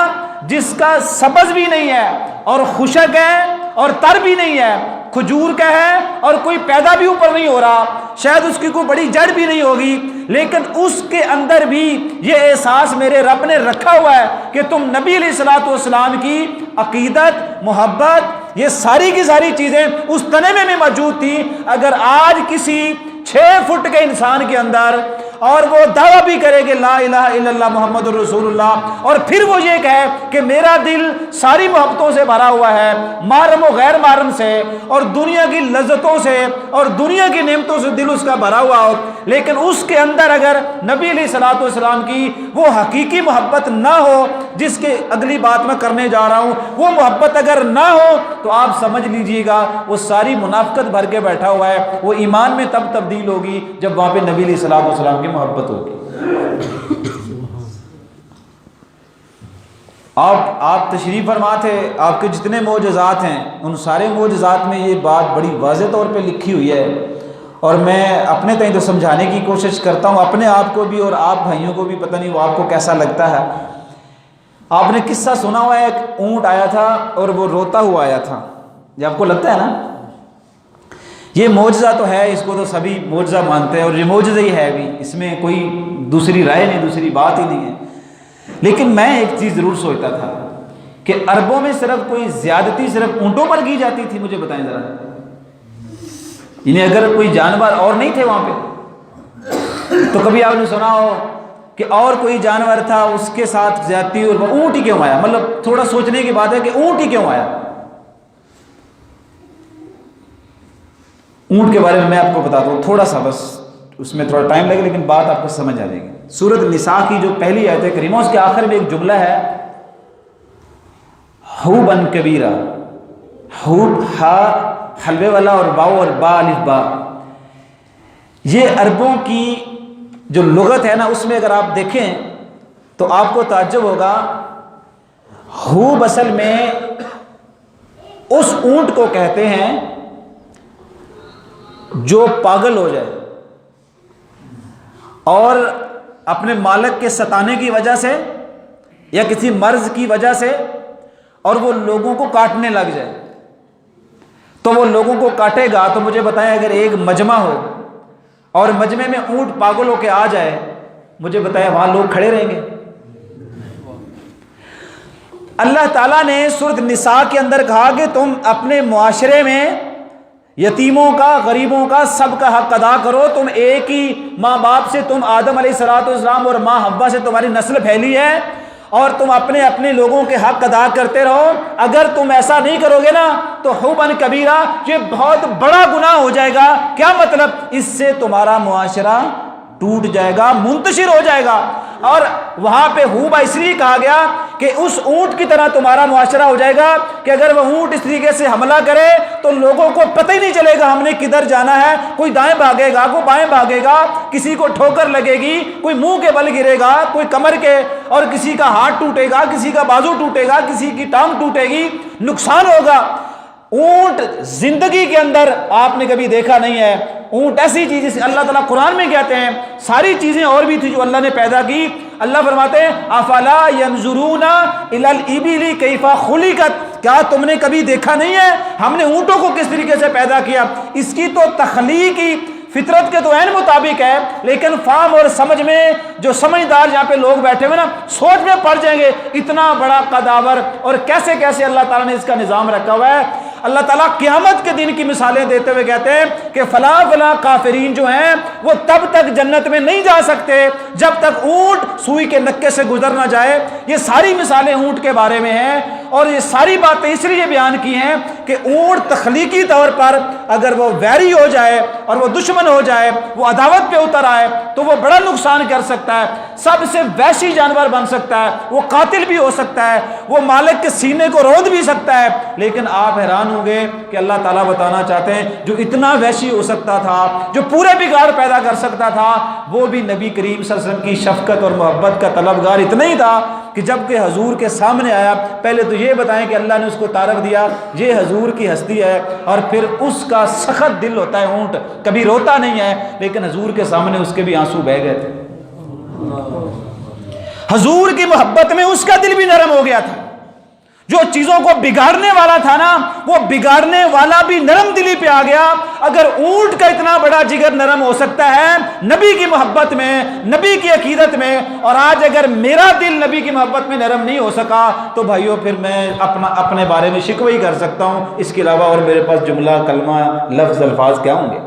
جس کا سبز بھی نہیں ہے اور خشک ہے اور تر بھی نہیں ہے، کھجور کا ہے اور کوئی پیدا بھی اوپر نہیں ہو رہا، شاید اس کی کوئی بڑی جڑ بھی نہیں ہوگی، لیکن اس کے اندر بھی یہ احساس میرے رب نے رکھا ہوا ہے کہ تم نبی علیہ الصلوۃ والسلام کی عقیدت، محبت، یہ ساری کی ساری چیزیں اس تنے میں موجود تھی. اگر آج کسی 6 فٹ کے انسان کے اندر اور وہ دعویٰ بھی کرے کہ لا الہ الا اللہ محمد الرسول اللہ، اور پھر وہ یہ کہے کہ میرا دل ساری محبتوں سے بھرا ہوا ہے، محرم و غیر محرم سے اور دنیا کی لذتوں سے اور دنیا کی نعمتوں سے دل اس کا بھرا ہوا ہو، لیکن اس کے اندر اگر نبی علیہ الصلوۃ والسلام کی وہ حقیقی محبت نہ ہو، جس کے اگلی بات میں کرنے جا رہا ہوں، وہ محبت اگر نہ ہو تو آپ سمجھ لیجئے گا وہ ساری منافقت بھر کے بیٹھا ہوا ہے۔ وہ ایمان میں تب تبدیل ہوگی جب وہاں پہ نبی علیہ الصلوۃ والسلام کی محبت ہوگی۔ آپ تشریف فرما تھے، آپ کے جتنے معجزات ہیں ان سارے معجزات میں یہ بات بڑی واضح طور پہ لکھی ہوئی ہے، اور میں اپنے تئیں تو سمجھانے کی کوشش کرتا ہوں اپنے آپ کو بھی، اور آپ بھائیوں کو بھی، پتہ نہیں وہ آپ کو کیسا لگتا ہے۔ آپ نے قصہ سنا ہوا ہے، ایک اونٹ آیا تھا اور وہ روتا ہوا آیا تھا، یہ آپ کو لگتا ہے نا یہ معجزہ تو ہے، اس کو تو سبھی معجزہ مانتے ہیں اور یہ معجزہ ہی ہے بھی، اس میں کوئی دوسری رائے نہیں، دوسری بات ہی نہیں ہے۔ لیکن میں ایک چیز ضرور سوچتا تھا کہ عربوں میں صرف کوئی زیادتی صرف اونٹوں پر کی جاتی تھی، مجھے بتائیں ذرا، یعنی اگر کوئی جانور اور نہیں تھے وہاں پہ تو کبھی آپ نے سنا ہو کہ اور کوئی جانور تھا اس کے ساتھ زیادتی، اور وہ اونٹ ہی کیوں آیا؟ مطلب تھوڑا سوچنے کی بات ہے کہ اونٹ ہی کیوں آیا؟ اونٹ کے بارے میں آپ کو بتاتا ہوں تھوڑا سا، بس اس میں تھوڑا ٹائم لگے لیکن بات آپ کو سمجھ آ جائے گی۔ سورۃ النساء کی جو پہلی آیت کریمہ اس کے آخر میں ایک جملہ ہے حوبن کبیرہ، حوب ہا حلوے والا اور باؤ اور با الف با، یہ عربوں کی جو لغت ہے نا اس میں اگر آپ دیکھیں تو آپ کو تعجب ہوگا، حوب اصل میں اس اونٹ کو کہتے ہیں جو پاگل ہو جائے اور اپنے مالک کے ستانے کی وجہ سے یا کسی مرض کی وجہ سے اور وہ لوگوں کو کاٹنے لگ جائے، تو وہ لوگوں کو کاٹے گا تو مجھے بتائیں اگر ایک مجمع ہو اور مجمع میں اونٹ پاگل ہو کے آ جائے، مجھے بتائیں وہاں لوگ کھڑے رہیں گے؟ اللہ تعالیٰ نے سورۃ النساء کے اندر کہا کہ تم اپنے معاشرے میں یتیموں کا، غریبوں کا، سب کا حق ادا کرو، تم ایک ہی ماں باپ سے، تم آدم علیہ الصلوۃ والسلام اور ماں حوا سے تمہاری نسل پھیلی ہے، اور تم اپنے اپنے لوگوں کے حق ادا کرتے رہو۔ اگر تم ایسا نہیں کرو گے نا تو حوبن کبیرہ، یہ بہت بڑا گناہ ہو جائے گا۔ کیا مطلب؟ اس سے تمہارا معاشرہ ٹوٹ جائے گا، منتشر ہو جائے گا۔ اور وہاں پہ حوبہ اس لیے کہا گیا کہ اس اونٹ کی طرح تمہارا معاشرہ ہو جائے گا کہ اگر وہ اونٹ اس طریقے سے حملہ کرے تو لوگوں کو پتہ ہی نہیں چلے گا ہم نے کدھر جانا ہے، کوئی دائیں بھاگے گا، کوئی بائیں بھاگے گا، کسی کو ٹھوکر لگے گی، کوئی منہ کے بل گرے گا، کوئی کمر کے، اور کسی کا ہاتھ ٹوٹے گا، کسی کا بازو ٹوٹے گا، کسی کی ٹانگ ٹوٹے گی، نقصان ہوگا۔ اونٹ زندگی کے اندر آپ نے کبھی دیکھا نہیں ہے، اونٹ ایسی چیز جسے اللہ تعالیٰ قرآن میں کہتے ہیں، ساری چیزیں اور بھی تھی جو اللہ نے پیدا کی۔ اللہ فرماتے ہیں افلا ینظرون الی الابل کیف خلقت، کیا تم نے کبھی دیکھا نہیں ہے ہم نے اونٹوں کو کس طریقے سے پیدا کیا؟ اس کی تو تخلیقی فطرت کے تو عین مطابق ہے، لیکن فہم اور سمجھ میں جو سمجھدار یہاں پہ لوگ بیٹھے ہوئے نا سوچ میں پڑ جائیں گے اتنا بڑا قداور اور کیسے کیسے اللہ تعالیٰ نے اس کا نظام رکھا ہوا ہے۔ اللہ تعالیٰ قیامت کے دن کی مثالیں دیتے ہوئے کہتے ہیں کہ فلاں فلاں کافرین جو ہیں وہ تب تک جنت میں نہیں جا سکتے جب تک اونٹ سوئی کے نکے سے گزر نہ جائے۔ یہ ساری مثالیں اونٹ کے بارے میں ہیں، اور یہ ساری باتیں اس لیے بیان کی ہیں کہ اونٹ تخلیقی طور پر اگر وہ ویری ہو جائے اور وہ دشمن ہو جائے، وہ عداوت پہ اتر آئے تو وہ بڑا نقصان کر سکتا ہے، سب سے وحشی جانور بن سکتا ہے، وہ قاتل بھی ہو سکتا ہے، وہ مالک کے سینے کو رود بھی سکتا ہے۔ لیکن آپ حیران ہوں گے کہ اللہ تعالیٰ بتانا چاہتے ہیں جو اتنا وحشی ہو سکتا تھا، جو پورے بگاڑ پیدا کر سکتا تھا، وہ بھی نبی کریم صلی اللہ علیہ وسلم کی شفقت اور محبت کا طلبگار اتنا ہی تھا کہ جب کہ حضور کے سامنے آیا پہلے تو یہ بتائیں کہ اللہ نے اس کو تعارف دیا یہ حضور کی ہستی ہے، اور پھر اس کا سخت دل ہوتا ہے، اونٹ کبھی روتا نہیں ہے، لیکن حضور کے سامنے اس کے بھی آنسو بہہ گئے تھے۔ حضور کی محبت میں اس کا دل بھی نرم ہو گیا تھا، جو چیزوں کو بگاڑنے والا تھا نا وہ بگاڑنے والا بھی نرم دلی پہ آ گیا۔ اگر اونٹ کا اتنا بڑا جگر نرم ہو سکتا ہے نبی کی محبت میں، نبی کی عقیدت میں، اور آج اگر میرا دل نبی کی محبت میں نرم نہیں ہو سکا تو بھائیوں پھر میں اپنے بارے میں شکوہ ہی کر سکتا ہوں، اس کے علاوہ اور میرے پاس جملہ، کلمہ، لفظ، الفاظ کیا ہوں گے؟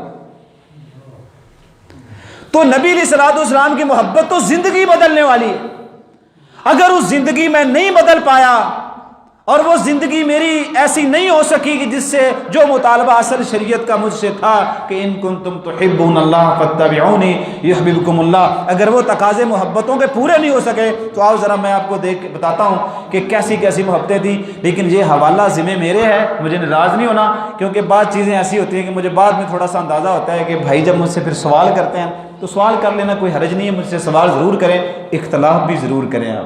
تو نبی علیہ الصلوۃ والسلام کی محبت تو زندگی بدلنے والی ہے. اگر اس زندگی میں نہیں بدل پایا اور وہ زندگی میری ایسی نہیں ہو سکی کہ جس سے جو مطالبہ اصل شریعت کا مجھ سے تھا کہ ان کنتم تحبون اللہ فاتبعونی یحببکم اللہ، اگر وہ تقاضے محبتوں کے پورے نہیں ہو سکے تو آؤ ذرا میں آپ کو بتاتا ہوں کہ کیسی کیسی محبتیں تھیں. لیکن یہ حوالہ ذمہ میرے ہے، مجھے ناراض نہیں ہونا، کیونکہ بعض چیزیں ایسی ہوتی ہیں کہ مجھے بعد میں تھوڑا سا اندازہ ہوتا ہے کہ بھائی جب مجھ سے پھر سوال کرتے ہیں تو سوال کر لینا کوئی حرج نہیں ہے، مجھ سے سوال ضرور کریں، اختلاف بھی ضرور کریں، آپ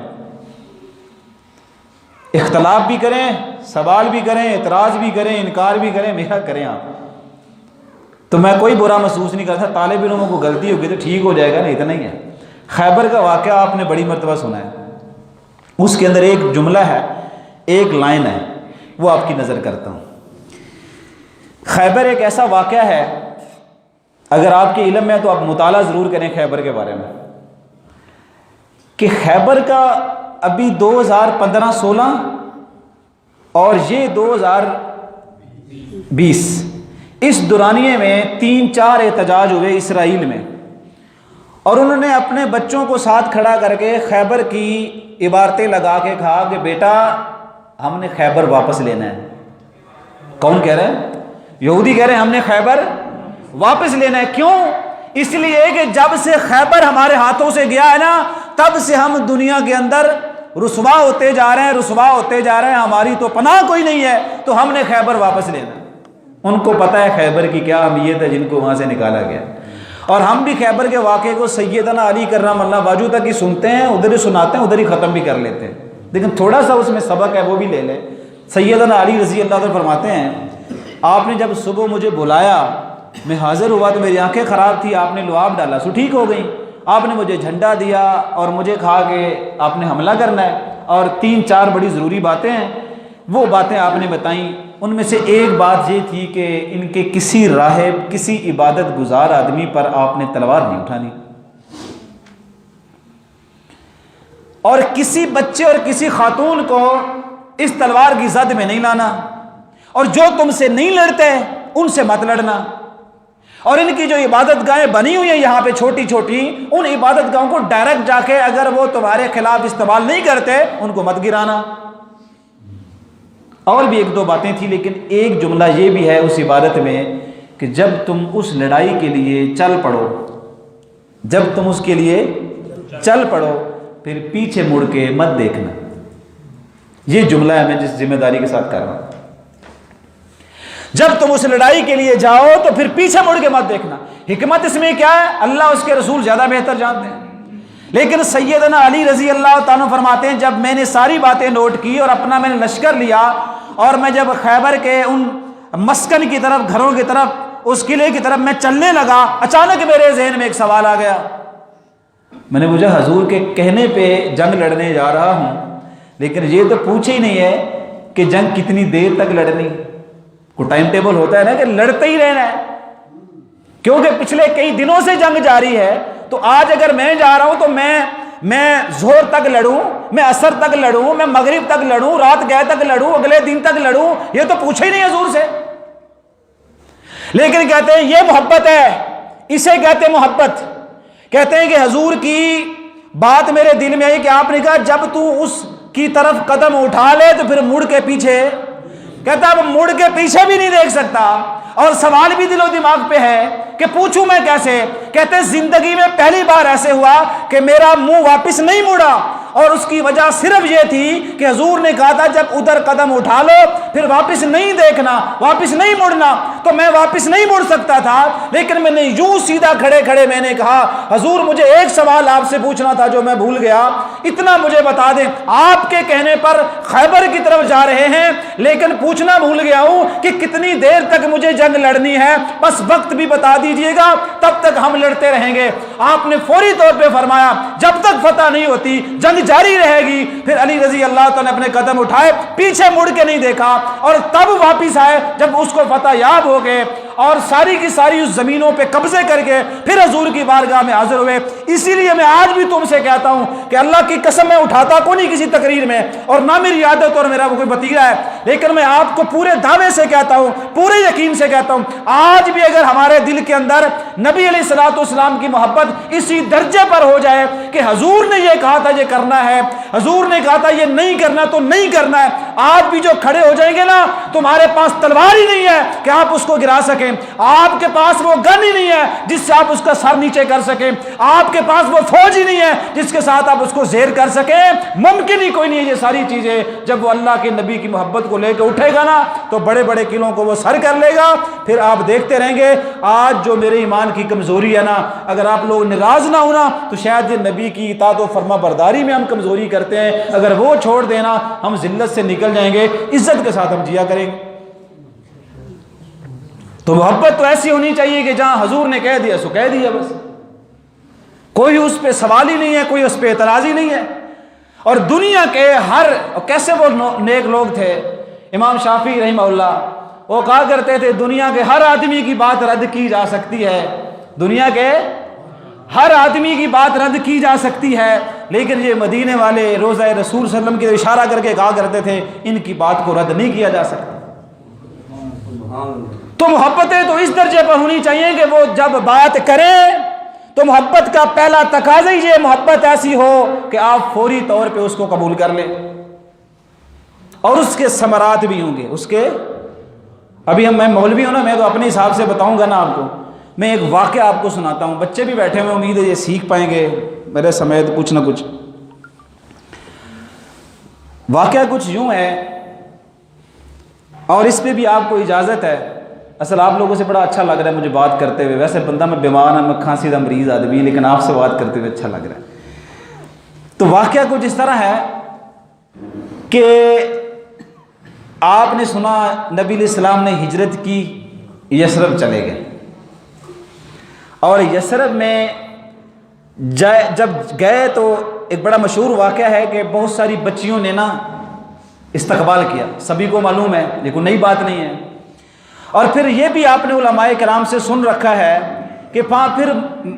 اختلاف بھی کریں، سوال بھی کریں، اعتراض بھی کریں، انکار بھی کریں، میرا کریں آپ. تو میں کوئی برا محسوس نہیں کرتا. طالب علموں کو غلطی ہوگی تو ٹھیک ہو جائے گا، نہیں اتنا ہی ہے. خیبر کا واقعہ آپ نے بڑی مرتبہ سنا ہے، اس کے اندر ایک جملہ ہے، ایک لائن ہے، وہ آپ کی نظر کرتا ہوں. خیبر ایک ایسا واقعہ ہے، اگر آپ کے علم میں ہے تو آپ مطالعہ ضرور کریں خیبر کے بارے میں، کہ خیبر کا ابھی 2015-16 اور یہ 2020 اس دورانیے میں 3-4 احتجاج ہوئے اسرائیل میں، اور انہوں نے اپنے بچوں کو ساتھ کھڑا کر کے خیبر کی عبارتیں لگا کے کہا کہ بیٹا ہم نے خیبر واپس لینا ہے. کون کہہ رہے ہیں؟ یہودی کہہ رہے ہیں ہم نے خیبر واپس لینا ہے. کیوں؟ اس لیے کہ جب سے خیبر ہمارے ہاتھوں سے گیا ہے نا، تب سے ہم دنیا کے اندر رسوا ہوتے جا رہے ہیں، ہماری تو پناہ کوئی نہیں ہے، تو ہم نے خیبر واپس لینا. ان کو پتہ ہے خیبر کی کیا اہمیت ہے جن کو وہاں سے نکالا گیا. اور ہم بھی خیبر کے واقعے کو سیدنا علی کرم اللہ واجو تک ہی سنتے ہیں، ادھر ہی سناتے ہیں، ادھر ہی ختم بھی کر لیتے ہیں. لیکن تھوڑا سا اس میں سبق ہے، وہ بھی لے لیں. سیدنا علی رضی اللہ عنہ فرماتے ہیں آپ نے جب صبح مجھے بلایا، میں حاضر ہوا تو میری آنکھیں خراب تھی، آپ نے لعاب ڈالا سو ٹھیک ہو گئی. آپ نے مجھے جھنڈا دیا اور مجھے کہا کہ آپ نے حملہ کرنا ہے، اور 3-4 بڑی ضروری باتیں ہیں، وہ باتیں آپ نے بتائیں. ان میں سے ایک بات یہ تھی کہ ان کے کسی راہب، کسی عبادت گزار آدمی پر آپ نے تلوار نہیں اٹھانی، اور کسی بچے اور کسی خاتون کو اس تلوار کی زد میں نہیں لانا، اور جو تم سے نہیں لڑتے ان سے مت لڑنا. اور ان کی جو عبادت گاہیں بنی ہوئی ہیں یہاں پہ چھوٹی چھوٹی، ان عبادت گاہوں کو ڈائریکٹ جا کے اگر وہ تمہارے خلاف استعمال نہیں کرتے ان کو مت گرانا. اور بھی 1-2 باتیں تھیں، لیکن ایک جملہ یہ بھی ہے اس عبادت میں کہ جب تم اس لڑائی کے لیے چل پڑو، جب تم اس کے لیے چل پڑو پھر پیچھے مڑ کے مت دیکھنا. یہ جملہ ہے میں جس ذمہ داری کے ساتھ کر رہا ہوں. جب تم اس لڑائی کے لیے جاؤ تو پھر پیچھے مڑ کے مت دیکھنا. حکمت اس میں کیا ہے؟ اللہ اس کے رسول زیادہ بہتر جانتے ہیں. لیکن سیدنا علی رضی اللہ تعالیٰ فرماتے ہیں جب میں نے ساری باتیں نوٹ کی اور اپنا میں نے لشکر لیا، اور میں جب خیبر کے ان مسکن کی طرف، گھروں کی طرف، اس قلعے کی طرف میں چلنے لگا، اچانک میرے ذہن میں ایک سوال آ گیا. میں نے پوچھا حضور کے کہنے پہ جنگ لڑنے جا رہا ہوں، لیکن یہ تو پوچھے ہی نہیں ہے کہ جنگ کتنی دیر تک لڑنی. کوئی ٹائم ٹیبل ہوتا ہے نا کہ لڑتے ہی رہنا ہے، کیونکہ پچھلے کئی دنوں سے جنگ جاری ہے. تو آج اگر میں جا رہا ہوں تو میں ظہر تک لڑوں، میں عصر تک لڑوں، میں مغرب تک لڑوں، رات گئے تک لڑوں، اگلے دن تک لڑوں، یہ تو پوچھے ہی نہیں حضور سے. لیکن کہتے ہیں یہ محبت ہے، اسے کہتے ہیں محبت. کہتے ہیں کہ حضور کی بات میرے دل میں آئی کہ آپ نے کہا جب تو اس کی طرف قدم اٹھا لے تو پھر مڑ کے پیچھے، کہتا اب مڑ کے پیچھے بھی نہیں دیکھ سکتا. اور سوال بھی دل و دماغ پہ ہے کہ پوچھوں میں کیسے. کہتے زندگی میں پہلی بار ایسے ہوا کہ میرا منہ واپس نہیں مڑا، اور اس کی وجہ صرف یہ تھی کہ حضور نے کہا تھا جب ادھر قدم اٹھا لو پھر واپس نہیں دیکھنا، واپس نہیں مڑنا. تو میں واپس نہیں مڑ سکتا تھا، لیکن میں نے یوں سیدھا کھڑے کھڑے میں نے کہا حضور مجھے ایک سوال آپ سے پوچھنا تھا جو میں بھول گیا، اتنا مجھے بتا دیں. آپ کے کہنے پر خیبر کی طرف جا رہے ہیں، لیکن پوچھنا بھول گیا ہوں کہ کتنی دیر تک مجھے جنگ لڑنی ہے، بس وقت بھی بتا دیجئے گا تب تک ہم لڑتے رہیں گے. آپ نے فوری طور پہ فرمایا جب تک فتح نہیں ہوتی جنگ جاری رہے گی. پھر علی رضی اللہ تعالیٰ نے اپنے قدم اٹھائے، پیچھے مڑ کے نہیں دیکھا، اور تب واپس آئے جب اس کو فتح یاب ہو گئے. اور ساری کی ساری اس زمینوں پہ قبضے کر کے پھر حضور کی بارگاہ میں حاضر ہوئے۔ اسی لیے میں آج بھی تم سے کہتا ہوں کہ اللہ کی قسم میں اٹھاتا کو نہیں کسی تقریر میں، اور نہ میری عادت اور میرا کوئی بتیجا ہے، لیکن میں آپ کو پورے دعوے سے کہتا ہوں، پورے یقین سے کہتا ہوں، آج بھی اگر ہمارے دل کے اندر نبی علیہ الصلوۃ والسلام کی محبت اسی درجے پر ہو جائے کہ حضور نے یہ کہا تھا یہ کرنا ہے، حضور نے کہا تھا یہ نہیں کرنا تو نہیں کرنا ہے، آج بھی جو کھڑے ہو جائیں گے نا، تمہارے پاس تلوار ہی نہیں ہے کہ آپ اس کو گرا سکیں، آپ کے پاس وہ گن ہی نہیں ہے جس سے آپ اس کا سر نیچے کر سکیں، آپ کے پاس وہ فوج ہی نہیں ہے جس کے ساتھ آپ اس کو زیر کر سکیں، ممکن ہی کوئی نہیں ہے یہ ساری چیزیں۔ جب وہ اللہ کے نبی کی محبت کو لے کے اٹھے گا نا تو بڑے بڑے قلعوں کو وہ سر کر لے گا، پھر آپ دیکھتے رہیں گے۔ آج جو میرے ایمان کی کمزوری ہے نا، اگر آپ لوگ ناراض نہ ہونا تو شاید یہ نبی کی اطاعت و فرما برداری میں ہم کمزوری کرتے ہیں، اگر وہ چھوڑ دینا ہم ذلت سے نکل جائیں گے، عزت کے ساتھ ہم جیا کریں گے۔ تو محبت تو ایسی ہونی چاہیے کہ جہاں حضور نے کہہ دیا سو کہہ دیا، بس کوئی اس پہ سوال ہی نہیں ہے، کوئی اس پہ اعتراض ہی نہیں ہے۔ اور دنیا کے کیسے وہ نیک لوگ تھے، امام شافعی رحمہ اللہ وہ کہا کرتے تھے دنیا کے ہر آدمی کی بات رد کی جا سکتی ہے، دنیا کے ہر آدمی کی بات رد کی جا سکتی ہے، لیکن یہ مدینے والے روضہ رسول صلی اللہ علیہ وسلم کی اشارہ کر کے کہا کرتے تھے ان کی بات کو رد نہیں کیا جا سکتا۔ تو محبتیں تو اس درجے پر ہونی چاہیے کہ وہ جب بات کریں تو محبت کا پہلا تقاضا ہی یہ محبت ایسی ہو کہ آپ فوری طور پہ اس کو قبول کر لیں، اور اس کے ثمرات بھی ہوں گے اس کے۔ ابھی میں مولوی ہوں نا، میں تو اپنے حساب سے بتاؤں گا نا آپ کو، میں ایک واقعہ آپ کو سناتا ہوں، بچے بھی بیٹھے ہوئے، امید ہے یہ سیکھ پائیں گے میرے سمیت کچھ نہ کچھ۔ واقعہ کچھ یوں ہے، اور اس پہ بھی آپ کو اجازت ہے، اصل آپ لوگوں سے بڑا اچھا لگ رہا ہے مجھے بات کرتے ہوئے، ویسے بندہ میں بیمار ہوں، میں کھانسی دا مریض آدمی، لیکن آپ سے بات کرتے ہوئے اچھا لگ رہا ہے۔ تو واقعہ کچھ اس طرح ہے کہ آپ نے سنا نبی علیہ السلام نے ہجرت کی، یثرب چلے گئے، اور یثرب میں جب گئے تو ایک بڑا مشہور واقعہ ہے کہ بہت ساری بچیوں نے نا استقبال کیا، سبھی کو معلوم ہے، لیکن نئی بات نہیں ہے۔ اور پھر یہ بھی آپ نے علماء کرام سے سن رکھا ہے کہ پھر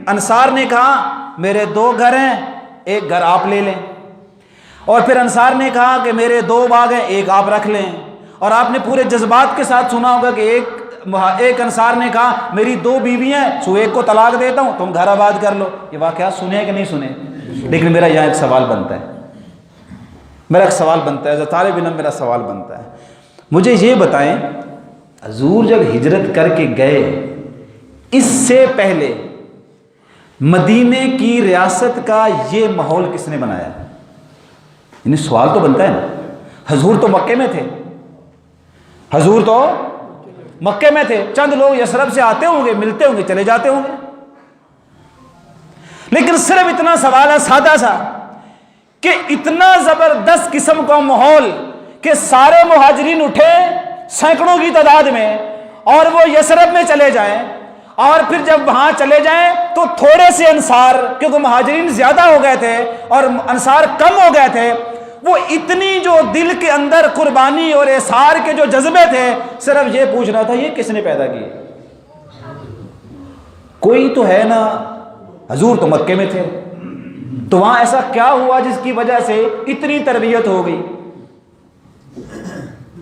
انصار نے کہا میرے 2 گھر ہیں، ایک گھر آپ لے لیں، اور پھر انصار نے کہا کہ میرے 2 باغ ہیں، ایک آپ رکھ لیں، اور آپ نے پورے جذبات کے ساتھ سنا ہوگا کہ ایک انصار نے کہا میری 2 بیوی ہیں، سو ایک کو طلاق دیتا ہوں، تم گھر آباد کر لو۔ یہ واقعات سنے کہ نہیں سنے؟ لیکن میرا یہاں ایک سوال بنتا ہے، طالب علم میرا سوال بنتا ہے، مجھے یہ بتائیں حضور جب ہجرت کر کے گئے، اس سے پہلے مدینے کی ریاست کا یہ ماحول کس نے بنایا؟ یعنی سوال تو بنتا ہے نا، حضور تو مکے میں تھے، حضور تو مکے میں تھے، چند لوگ یثرب سے آتے ہوں گے، ملتے ہوں گے، چلے جاتے ہوں گے، لیکن صرف اتنا سوال ہے سادہ سا کہ اتنا زبردست قسم کا ماحول کہ سارے مہاجرین اٹھے سینکڑوں کی تعداد میں، اور وہ یثرب میں چلے جائیں، اور پھر جب وہاں چلے جائیں تو تھوڑے سے انصار، کیونکہ مہاجرین زیادہ ہو گئے تھے اور انصار کم ہو گئے تھے، وہ اتنی جو دل کے اندر قربانی اور احسار کے جو جذبے تھے، صرف یہ پوچھ رہا تھا یہ کس نے پیدا کیے؟ کوئی تو ہے نا، حضور تو مکے میں تھے، تو وہاں ایسا کیا ہوا جس کی وجہ سے اتنی تربیت ہو گئی؟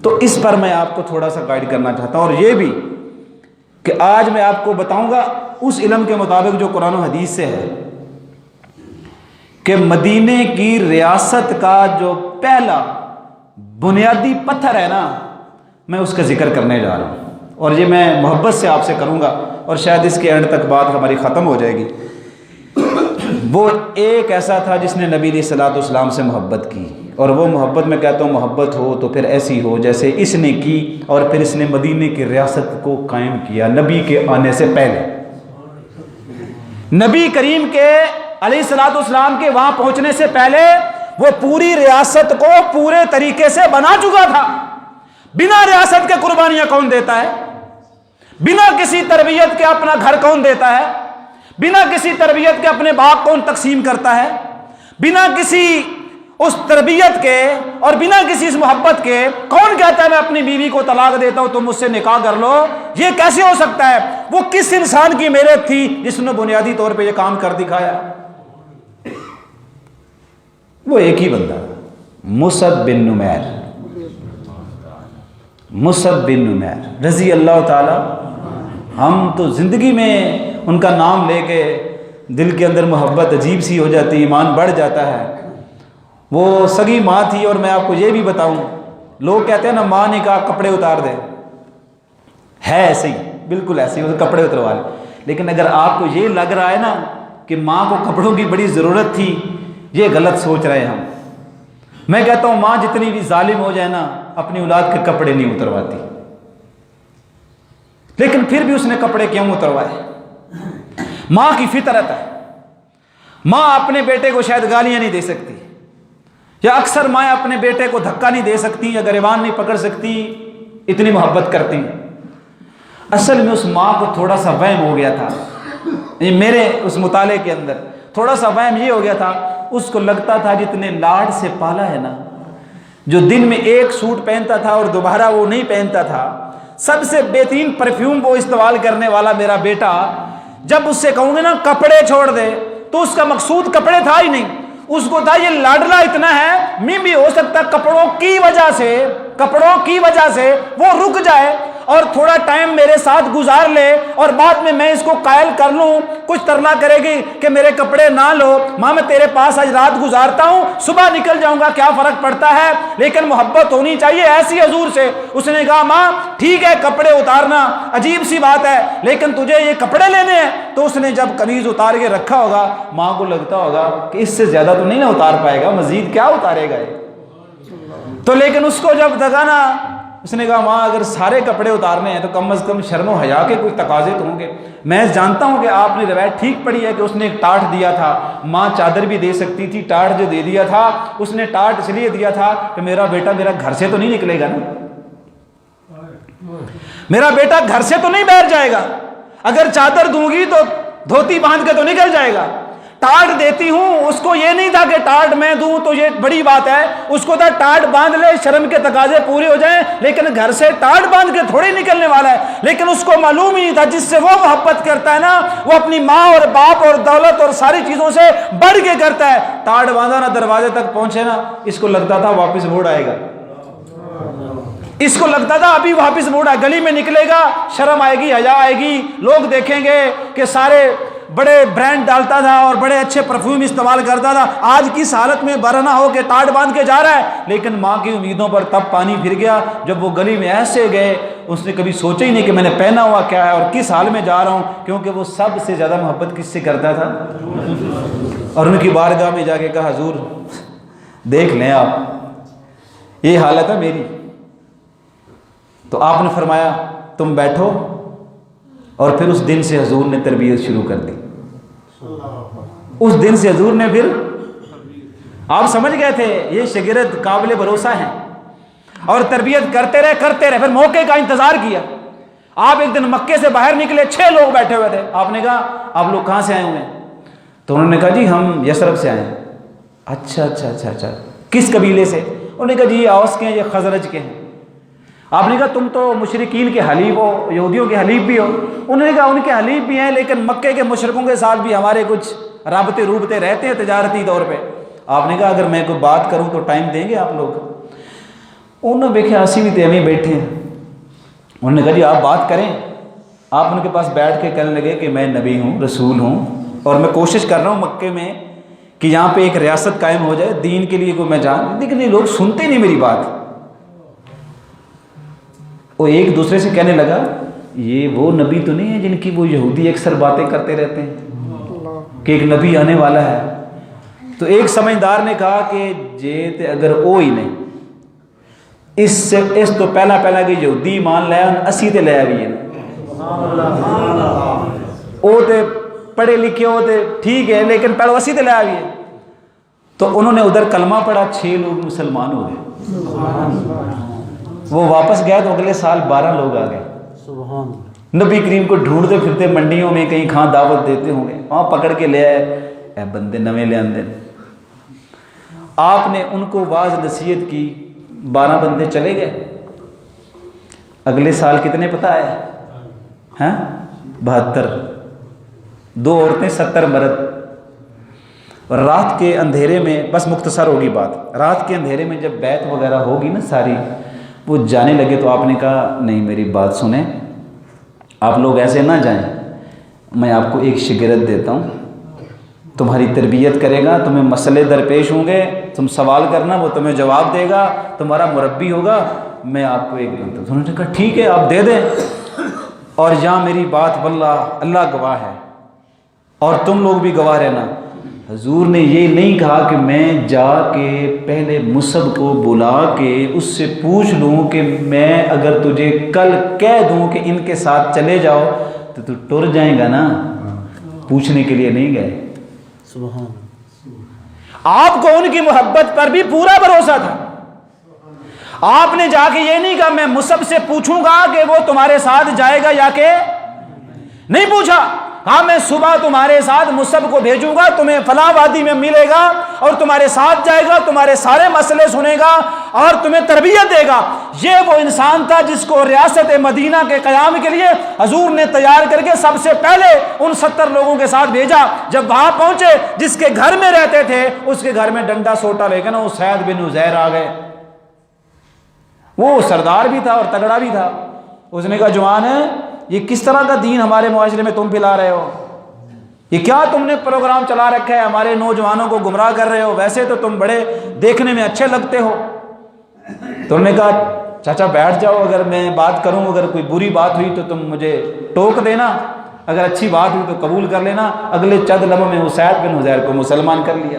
تو اس پر میں آپ کو تھوڑا سا گائیڈ کرنا چاہتا ہوں، اور یہ بھی کہ آج میں آپ کو بتاؤں گا اس علم کے مطابق جو قرآن و حدیث سے ہے کہ مدینے کی ریاست کا جو پہلا بنیادی پتھر ہے نا، میں اس کا ذکر کرنے جا رہا ہوں، اور یہ میں محبت سے آپ سے کروں گا، اور شاید اس کے اینڈ تک بات ہماری ختم ہو جائے گی۔ وہ ایک ایسا تھا جس نے نبی علیہ الصلوۃ والسلام سے محبت کی، اور وہ محبت میں کہتا ہوں محبت ہو تو پھر ایسی ہو جیسے اس نے کی، اور پھر اس نے مدینے کی ریاست کو قائم کیا نبی کے آنے سے پہلے۔ نبی کریم کے علیہ الصلوۃ والسلام کے وہاں پہنچنے سے پہلے وہ پوری ریاست کو پورے طریقے سے بنا چکا تھا۔ بنا ریاست کے قربانیاں کون دیتا ہے؟ بنا کسی تربیت کے اپنا گھر کون دیتا ہے؟ بنا کسی تربیت کے اپنے باغ کون تقسیم کرتا ہے؟ بنا کسی اس تربیت کے اور بنا کسی اس محبت کے کون کہتا ہے میں اپنی بیوی کو طلاق دیتا ہوں تم مجھ سے نکاح کر لو؟ یہ کیسے ہو سکتا ہے؟ وہ کس انسان کی محنت تھی جس نے بنیادی طور پہ یہ کام کر دکھایا؟ وہ ایک ہی بندہ، مصعب بن نمیر، مصعب بن نمیر رضی اللہ تعالی۔ ہم تو زندگی میں ان کا نام لے کے دل کے اندر محبت عجیب سی ہو جاتی، ایمان بڑھ جاتا ہے۔ وہ سگی ماں تھی، اور میں آپ کو یہ بھی بتاؤں، لوگ کہتے ہیں نا ماں نے کہا کپڑے اتار دے، ہے ایسے ہی، بالکل ایسے ہی، کپڑے اتروا لے۔ لیکن اگر آپ کو یہ لگ رہا ہے نا کہ ماں کو کپڑوں کی بڑی ضرورت تھی، یہ غلط سوچ رہے ہیں ہم۔ میں کہتا ہوں ماں جتنی بھی ظالم ہو جائے نا اپنی اولاد کے کپڑے نہیں اترواتی، لیکن پھر بھی اس نے کپڑے کیوں اتروائے؟ ماں کی فطرت ہے۔ ماں اپنے بیٹے کو شاید گالیاں نہیں دے سکتی، یا اکثر مائیں اپنے بیٹے کو دھکا نہیں دے سکتی یا گریبان نہیں پکڑ سکتی، اتنی محبت کرتی ہیں۔ اصل میں اس ماں کو تھوڑا سا وہم ہو گیا تھا، میرے اس مطالعے کے اندر تھوڑا سا وہم یہ ہو گیا تھا، اس کو لگتا تھا جتنے لاڈ سے پالا ہے نا، جو دن میں ایک سوٹ پہنتا تھا اور دوبارہ وہ نہیں پہنتا تھا، سب سے بہترین پرفیوم وہ استعمال کرنے والا میرا بیٹا، جب اس سے کہوں گے نا کپڑے چھوڑ دے تو اس کا مقصود کپڑے تھا ہی نہیں، اس کو تھا یہ لاڈلا اتنا ہے میں بھی ہو سکتا کپڑوں کی وجہ سے وہ رک جائے اور تھوڑا ٹائم میرے ساتھ گزار لے، اور بعد میں اس کو قائل کر لوں، کچھ ترلا کرے گی کہ میرے کپڑے نہ لو، ماں میں تیرے پاس آج رات گزارتا ہوں، صبح نکل جاؤں گا، کیا فرق پڑتا ہے؟ لیکن محبت ہونی چاہیے ایسی حضور سے۔ اس نے کہا ماں ٹھیک ہے کپڑے اتارنا عجیب سی بات ہے، لیکن تجھے یہ کپڑے لینے ہیں۔ تو اس نے جب قمیض اتار کے رکھا ہوگا، ماں کو لگتا ہوگا کہ اس سے زیادہ تو نہیں نا اتار پائے گا، مزید کیا اتارے گا یہ؟ تو لیکن اس کو جب دگا نا، اس نے کہا ماں اگر سارے کپڑے اتارنے ہیں تو کم از کم شرم و حیا کے کوئی تقاضے تو ہوں گے۔ میں جانتا ہوں کہ آپ نے روایت ٹھیک پڑھی ہے کہ اس نے ایک ٹاٹ دیا تھا، ماں چادر بھی دے سکتی تھی، ٹاٹ جو دے دیا تھا اس نے ٹاٹ اس لیے دیا تھا کہ میرا بیٹا میرا گھر سے تو نہیں نکلے گا نا، میرا بیٹا گھر سے تو نہیں بیٹھ جائے گا، اگر چادر دوں گی تو دھوتی باندھ کے تو نکل جائے گا۔ ٹاٹ دیتی ہوں، اس کو یہ نہیں تھا کہ ٹاٹ میں دوں تو یہ بڑی بات ہے، اس کو تھا ٹاٹ باندھ لے شرم کے تقاضے پورے ہو جائیں، لیکن گھر سے ٹاٹ باندھ کے تھوڑی نکلنے والا ہے۔ لیکن اس کو معلوم ہی تھا جس سے وہ محبت کرتا ہے نا وہ اپنی ماں اور باپ اور دولت اور ساری چیزوں سے بڑھ کے کرتا ہے۔ ٹاٹ باندھا نا دروازے تک پہنچے نا، اس کو لگتا تھا واپس موڑ آئے گا، اس کو لگتا تھا ابھی واپس موڑا، گلی میں نکلے گا شرم آئے گی، حیا آئے گی، لوگ دیکھیں گے کہ سارے بڑے برانڈ ڈالتا تھا اور بڑے اچھے پرفیوم استعمال کرتا تھا، آج کس حالت میں برہنہ ہو کے ٹاٹ باندھ کے جا رہا ہے۔ لیکن ماں کی امیدوں پر تب پانی پھر گیا جب وہ گلی میں ایسے گئے، اس نے کبھی سوچا ہی نہیں کہ میں نے پہنا ہوا کیا ہے اور کس حال میں جا رہا ہوں، کیونکہ وہ سب سے زیادہ محبت کس سے کرتا تھا؟ اور ان کی بارگاہ میں جا کے کہا حضور دیکھ لیں آپ، یہ حالت ہے میری۔ تو آپ نے فرمایا تم بیٹھو، اور پھر اس دن سے حضور نے تربیت شروع کر دی۔ اس دن سے حضور نے پھر آپ سمجھ گئے تھے یہ شاگرد قابل بھروسہ ہیں، اور تربیت کرتے رہے، پھر موقع کا انتظار کیا۔ آپ ایک دن مکے سے باہر نکلے، 6 لوگ بیٹھے ہوئے تھے، آپ نے کہا آپ لوگ کہاں سے آئے ہوئے ہیں؟ تو انہوں نے کہا جی ہم یثرب سے آئے ہیں۔ اچھا، کس قبیلے سے؟ انہوں نے کہا جی یہ اوس کے ہیں، یہ خزرج کے ہیں۔ آپ نے کہا تم تو مشرکین کے حلیف ہو، یہودیوں کے حلیف بھی ہو۔ انہوں نے کہا ان کے حلیف بھی ہیں، لیکن مکے کے مشرکوں کے ساتھ بھی ہمارے کچھ رابطے روبتے رہتے ہیں تجارتی طور پہ۔ آپ نے کہا اگر میں کوئی بات کروں تو ٹائم دیں گے آپ لوگ؟ انہوں نے دیکھا اسی بھی تیمی بیٹھے ہیں۔ انہوں نے کہا جی آپ بات کریں۔ آپ ان کے پاس بیٹھ کے کہنے لگے کہ میں نبی ہوں، رسول ہوں، اور میں کوشش کر رہا ہوں مکے میں کہ یہاں پہ ایک ریاست قائم ہو جائے دین کے لیے، کوئی میں جان، لیکن یہ لوگ سنتے نہیں میری بات۔ وہ ایک دوسرے سے کہنے لگا یہ وہ نبی تو نہیں ہے جن کی وہ یہودی اکثر باتیں کرتے رہتے ہیں کہ ایک نبی آنے والا ہے؟ تو ایک سمجھدار نے کہا کہ جے تے اگر او ہی نہیں، اس تو پہلا کہ یہودی مان لیا اسی تے لیا بھی ہے، او تے پڑھے لکھے ہو تے ٹھیک ہے، لیکن پہلے اسی تے لیا بھی ہے۔ تو انہوں نے ادھر کلمہ پڑھا، 6 لوگ مسلمان ہو گئے۔ وہ واپس گئے تو اگلے سال 12 لوگ آ گئے۔ نبی کریم کو ڈھونڈتے پھرتے منڈیوں میں کہیں کھاں دعوت دیتے ہوں گے، وہاں پکڑ کے لے آئے، اے بندے نویں لے آندے۔ آپ نے ان کو واعظ نصیحت کی، 12 بندے چلے گئے، اگلے سال کتنے پتہ ہے؟ ہاں 72، 2 عورتیں 70 مرد۔ اور رات کے اندھیرے میں، بس مختصر ہوگی بات، رات کے اندھیرے میں جب بیعت وغیرہ ہوگی نا ساری، وہ جانے لگے تو آپ نے کہا نہیں میری بات سنیں، آپ لوگ ایسے نہ جائیں، میں آپ کو ایک شاگرد دیتا ہوں، تمہاری تربیت کرے گا، تمہیں مسئلے درپیش ہوں گے، تم سوال کرنا وہ تمہیں جواب دے گا، تمہارا مربی ہوگا، میں آپ کو ایک دوں۔ تو انہوں نے کہا ٹھیک ہے آپ دے دیں، اور یہاں میری بات واللہ اللہ گواہ ہے اور تم لوگ بھی گواہ رہنا، حضور نے یہ نہیں کہا کہ میں جا کے پہلے مصعب کو بلا کے اس سے پوچھ لوں کہ میں اگر تجھے کل کہہ دوں کہ ان کے ساتھ چلے جاؤ تو تو ٹر جائیں گا نا، پوچھنے کے لیے نہیں گئے۔ سبحان آپ کو ان کی محبت پر بھی پورا بھروسہ تھا، آپ نے جا کے یہ نہیں کہا میں مصعب سے پوچھوں گا کہ وہ تمہارے ساتھ جائے گا یا کہ نہیں، پوچھا، ہاں میں صبح تمہارے ساتھ مصعب کو بھیجوں گا، تمہیں فلاں وادی میں ملے گا اور تمہارے ساتھ جائے گا، تمہارے سارے مسئلے سنے گا اور تمہیں تربیت دے گا۔ یہ وہ انسان تھا جس کو ریاست مدینہ کے قیام کے لیے حضور نے تیار کر کے سب سے پہلے ان 70 لوگوں کے ساتھ بھیجا۔ جب وہاں پہنچے جس کے گھر میں رہتے تھے اس کے گھر میں ڈنڈا سوٹا لے کے نا اسید بن عزیر آ گئے، وہ سردار بھی تھا اور تگڑا بھی تھا۔ اس نے کہا جوان ہے، یہ کس طرح کا دین ہمارے معاشرے میں تم پلا رہے ہو، یہ کیا تم نے پروگرام چلا رکھا ہے، ہمارے نوجوانوں کو گمراہ کر رہے ہو، ویسے تو تم بڑے دیکھنے میں اچھے لگتے ہو۔ تو انہوں نے کہا چاچا بیٹھ جاؤ، اگر میں بات کروں، اگر کوئی بری بات ہوئی تو تم مجھے ٹوک دینا، اگر اچھی بات ہوئی تو قبول کر لینا۔ اگلے چند لمحوں میں اسید بن عزیر کو مسلمان کر لیا۔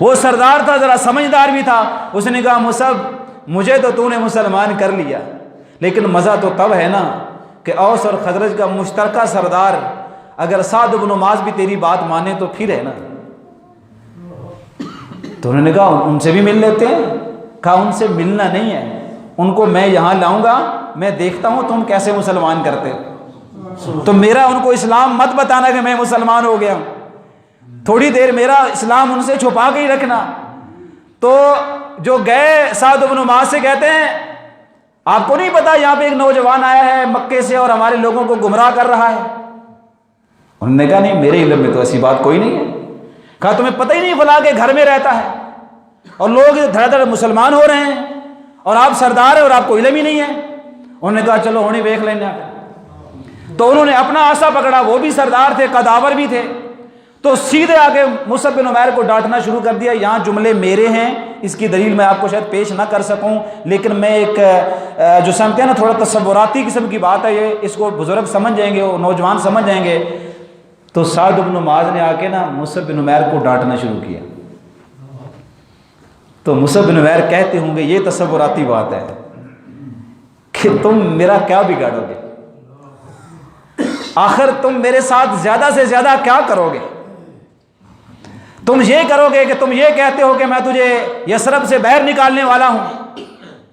وہ سردار تھا، ذرا سمجھدار بھی تھا، اس نے کہا مصعب مجھے تو نے مسلمان کر لیا، لیکن مزہ تو تب ہے نا کہ اوس اور خزرج کا مشترکہ سردار اگر سعد بن معاذ بھی تیری بات مانے تو پھر ہے نا۔ تو انہوں نے کہا ان سے بھی مل لیتے ہیں، کہا ان سے ملنا نہیں ہے، ان کو میں یہاں لاؤں گا، میں دیکھتا ہوں تم کیسے مسلمان کرتے ہو، تو میرا ان کو اسلام مت بتانا کہ میں مسلمان ہو گیا ہوں، تھوڑی دیر میرا اسلام ان سے چھپا کے ہی رکھنا۔ تو جو گئے سعد بن معاذ سے کہتے ہیں آپ کو نہیں پتا یہاں پہ ایک نوجوان آیا ہے مکے سے اور ہمارے لوگوں کو گمراہ کر رہا ہے؟ انہوں نے کہا نہیں میرے علم میں تو ایسی بات کوئی نہیں ہے۔ کہا تمہیں پتہ ہی نہیں فلاں کے گھر میں رہتا ہے اور لوگ دھڑ دھڑ مسلمان ہو رہے ہیں اور آپ سردار ہیں اور آپ کو علم ہی نہیں ہے؟ انہوں نے کہا چلو ہونی دیکھ لینا۔ تو انہوں نے اپنا آسا پکڑا، وہ بھی سردار تھے، قداور بھی تھے، تو سیدھے آگے مصعب بن عمیر کو ڈانٹنا شروع کر دیا۔ یہاں جملے میرے ہیں، اس کی دلیل میں آپ کو شاید پیش نہ کر سکوں، لیکن میں ایک جو سمجھتے ہیں نا تھوڑا تصوراتی قسم کی بات ہے، یہ اس کو بزرگ سمجھ جائیں گے، وہ نوجوان سمجھ جائیں گے۔ تو سعد بن معاذ نے آ کے نا مصعب بن عمیر کو ڈانٹنا شروع کیا۔ تو مصعب بن عمیر کہتے ہوں گے یہ تصوراتی بات ہے کہ تم میرا کیا بگاڑو گے، آخر تم میرے ساتھ زیادہ سے زیادہ کیا کرو گے؟ تم یہ کرو گے کہ تم یہ کہتے ہو کہ میں تجھے یثرب سے باہر نکالنے والا ہوں،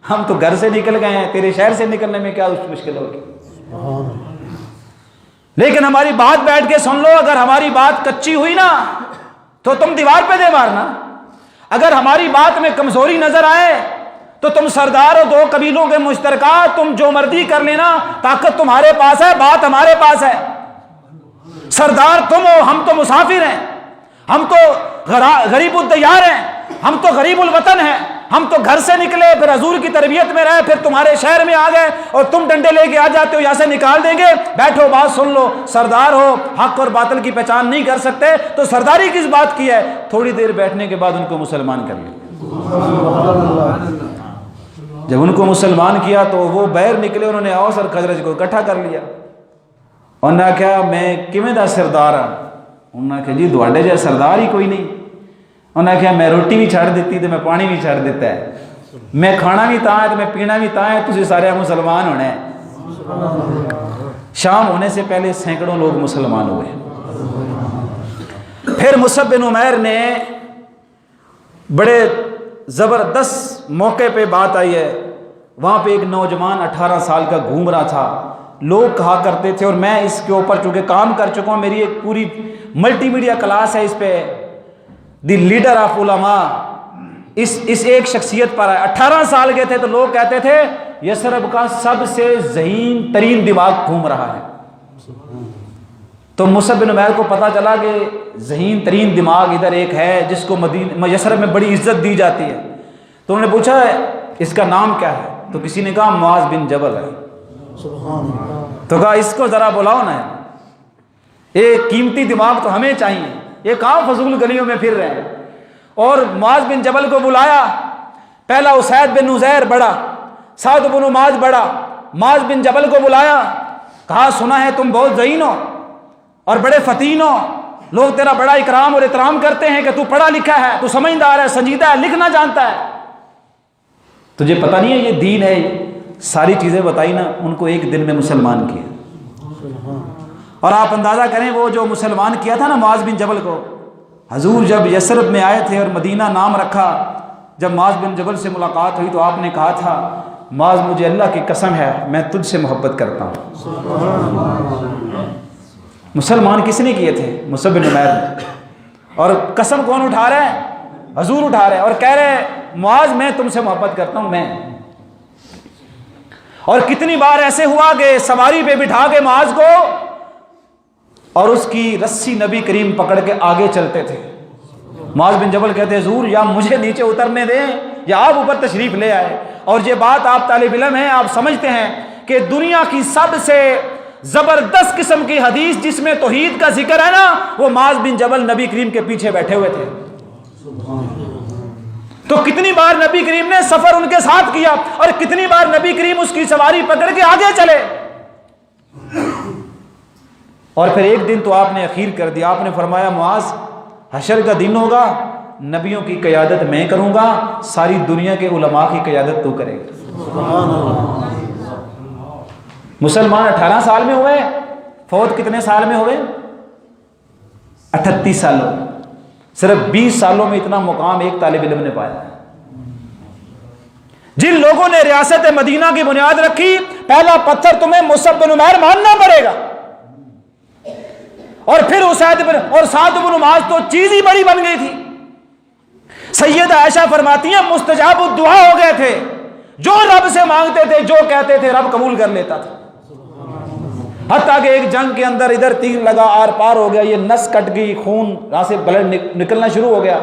ہم تو گھر سے نکل گئے ہیں، تیرے شہر سے نکلنے میں کیا مشکل ہوگی؟ لیکن ہماری بات بیٹھ کے سن لو، اگر ہماری بات کچی ہوئی نا تو تم دیوار پہ دے مارنا، اگر ہماری بات میں کمزوری نظر آئے تو تم سردار ہو، 2 قبیلوں کے مشترکہ، تم جو مرضی کر لینا، طاقت تمہارے پاس ہے، بات ہمارے پاس ہے۔ سردار تم ہو، ہم تو مسافر ہیں، ہم تو غریب الدیار ہیں، ہم تو غریب الوطن ہیں، ہم تو گھر سے نکلے، پھر حضور کی تربیت میں رہے، پھر تمہارے شہر میں آ گئے اور تم ڈنڈے لے کے آ جاتے ہو، یہاں سے نکال دیں گے۔ بیٹھو بات سن لو، سردار ہو، حق اور باطل کی پہچان نہیں کر سکتے تو سرداری کس بات کی ہے؟ تھوڑی دیر بیٹھنے کے بعد ان کو مسلمان کر لیا۔ جب ان کو مسلمان کیا تو وہ باہر نکلے، انہوں نے اوس اور خزرج کو اکٹھا کر لیا۔ انہوں نے کہا میں کیویں دا سردار ہاں؟ انہوں نے کہا جی دوڑے جا سردار ہی کوئی نہیں۔ انہوں نے کہا میں روٹی بھی چھڑ دیتی تو میں پانی بھی چھڑ دیتا ہے، میں کھانا بھی تاں ہے تو میں پینا بھی تاں ہے، تجھے سارے مسلمان ہونے ہیں۔ شام ہونے سے پہلے سینکڑوں لوگ مسلمان ہوئے۔ پھر مصعب بن عمیر نے بڑے زبردست موقع پہ بات آئی ہے، وہاں پہ ایک نوجوان 18 سال کا گھوم رہا تھا، لوگ کہا کرتے تھے، اور میں اس کے اوپر چونکہ کام کر چکا ہوں، میری ایک پوری ملٹی میڈیا کلاس ہے اس پہ، دی لیڈر آف علماء، اس ایک شخصیت پر آئے۔ 18 سال کے تھے تو لوگ کہتے تھے یثرب کا سب سے ذہین ترین دماغ گھوم رہا ہے۔ تو مصعب بن عمیر کو پتا چلا کہ ذہین ترین دماغ ادھر ایک ہے جس کو یثرب میں بڑی عزت دی جاتی ہے۔ تو انہوں نے پوچھا اس کا نام کیا ہے؟ تو کسی نے کہا معاذ بن جبل ہے۔ تو کہا اس کو ذرا بلاؤ نا، ایک قیمتی دماغ تو ہمیں چاہیے، یہ کہاں فضول گلیوں میں پھر رہے ہیں۔ اور معاذ بن جبل کو بلایا، پہلا اسید بن نذیر بڑا، سعد بن معاذ بڑا، معاذ بن جبل کو بلایا، کہا سنا ہے تم بہت ذہین ہو اور بڑے فتین ہو، لوگ تیرا بڑا اکرام اور احترام کرتے ہیں کہ تو پڑھا لکھا ہے، تو سمجھدار ہے، سنجیدہ ہے، لکھنا جانتا ہے، تجھے پتہ نہیں ہے یہ دین ہے؟ ساری چیزیں بتائی نا، ان کو ایک دن میں مسلمان کیا۔ اور آپ اندازہ کریں وہ جو مسلمان کیا تھا نا معاذ بن جبل کو، حضور جب یثرب میں آئے تھے اور مدینہ نام رکھا، جب معاذ بن جبل سے ملاقات ہوئی تو آپ نے کہا تھا معاذ مجھے اللہ کی قسم ہے میں تجھ سے محبت کرتا ہوں۔ مسلمان کس نے کیے تھے؟ مصعب بن عمیر نے۔ اور قسم کون اٹھا رہے ہیں؟ حضور اٹھا رہے ہیں اور کہہ رہے ہیں معاذ میں تم سے محبت کرتا ہوں میں۔ اور کتنی بار ایسے ہوا کہ سواری پہ بٹھا کے معاذ کو اور اس کی رسی نبی کریم پکڑ کے آگے چلتے تھے۔ معاذ بن جبل کہتے ہیں حضور یا مجھے نیچے اترنے دیں یا آپ اوپر تشریف لے آئے۔ اور یہ بات آپ طالب علم ہیں، آپ سمجھتے ہیں کہ دنیا کی سب سے زبردست قسم کی حدیث جس میں توحید کا ذکر ہے نا، وہ معاذ بن جبل نبی کریم کے پیچھے بیٹھے ہوئے تھے۔ تو کتنی بار نبی کریم نے سفر ان کے ساتھ کیا اور کتنی بار نبی کریم اس کی سواری پکڑ کے آگے چلے۔ اور پھر ایک دن تو آپ نے اخیر کر دیا، آپ نے فرمایا معاذ حشر کا دن ہوگا، نبیوں کی قیادت میں کروں گا، ساری دنیا کے علماء کی قیادت تو کرے گا۔ مسلمان 18 سال میں ہوئے، فوت کتنے سال میں ہوئے؟ 38 سالوں میں۔ صرف 20 سالوں میں اتنا مقام ایک طالب علم نے پایا۔ جن لوگوں نے ریاست مدینہ کی بنیاد رکھی، پہلا پتھر تمہیں مصعب بن عمیر ماننا پڑے گا، اور پھر اور سعد بن معاذ تو چیز ہی بڑی بن گئی تھی۔ سیدہ عائشہ فرماتی ہیں مستجاب الدعا ہو گئے تھے، جو رب سے مانگتے تھے، جو کہتے تھے رب قبول کر لیتا تھا۔ حتیٰ کہ ایک جنگ کے اندر ادھر تیر لگا، آر پار ہو گیا، یہ نس کٹ گئی، خون راہ سے بلڈ نکلنا شروع ہو گیا،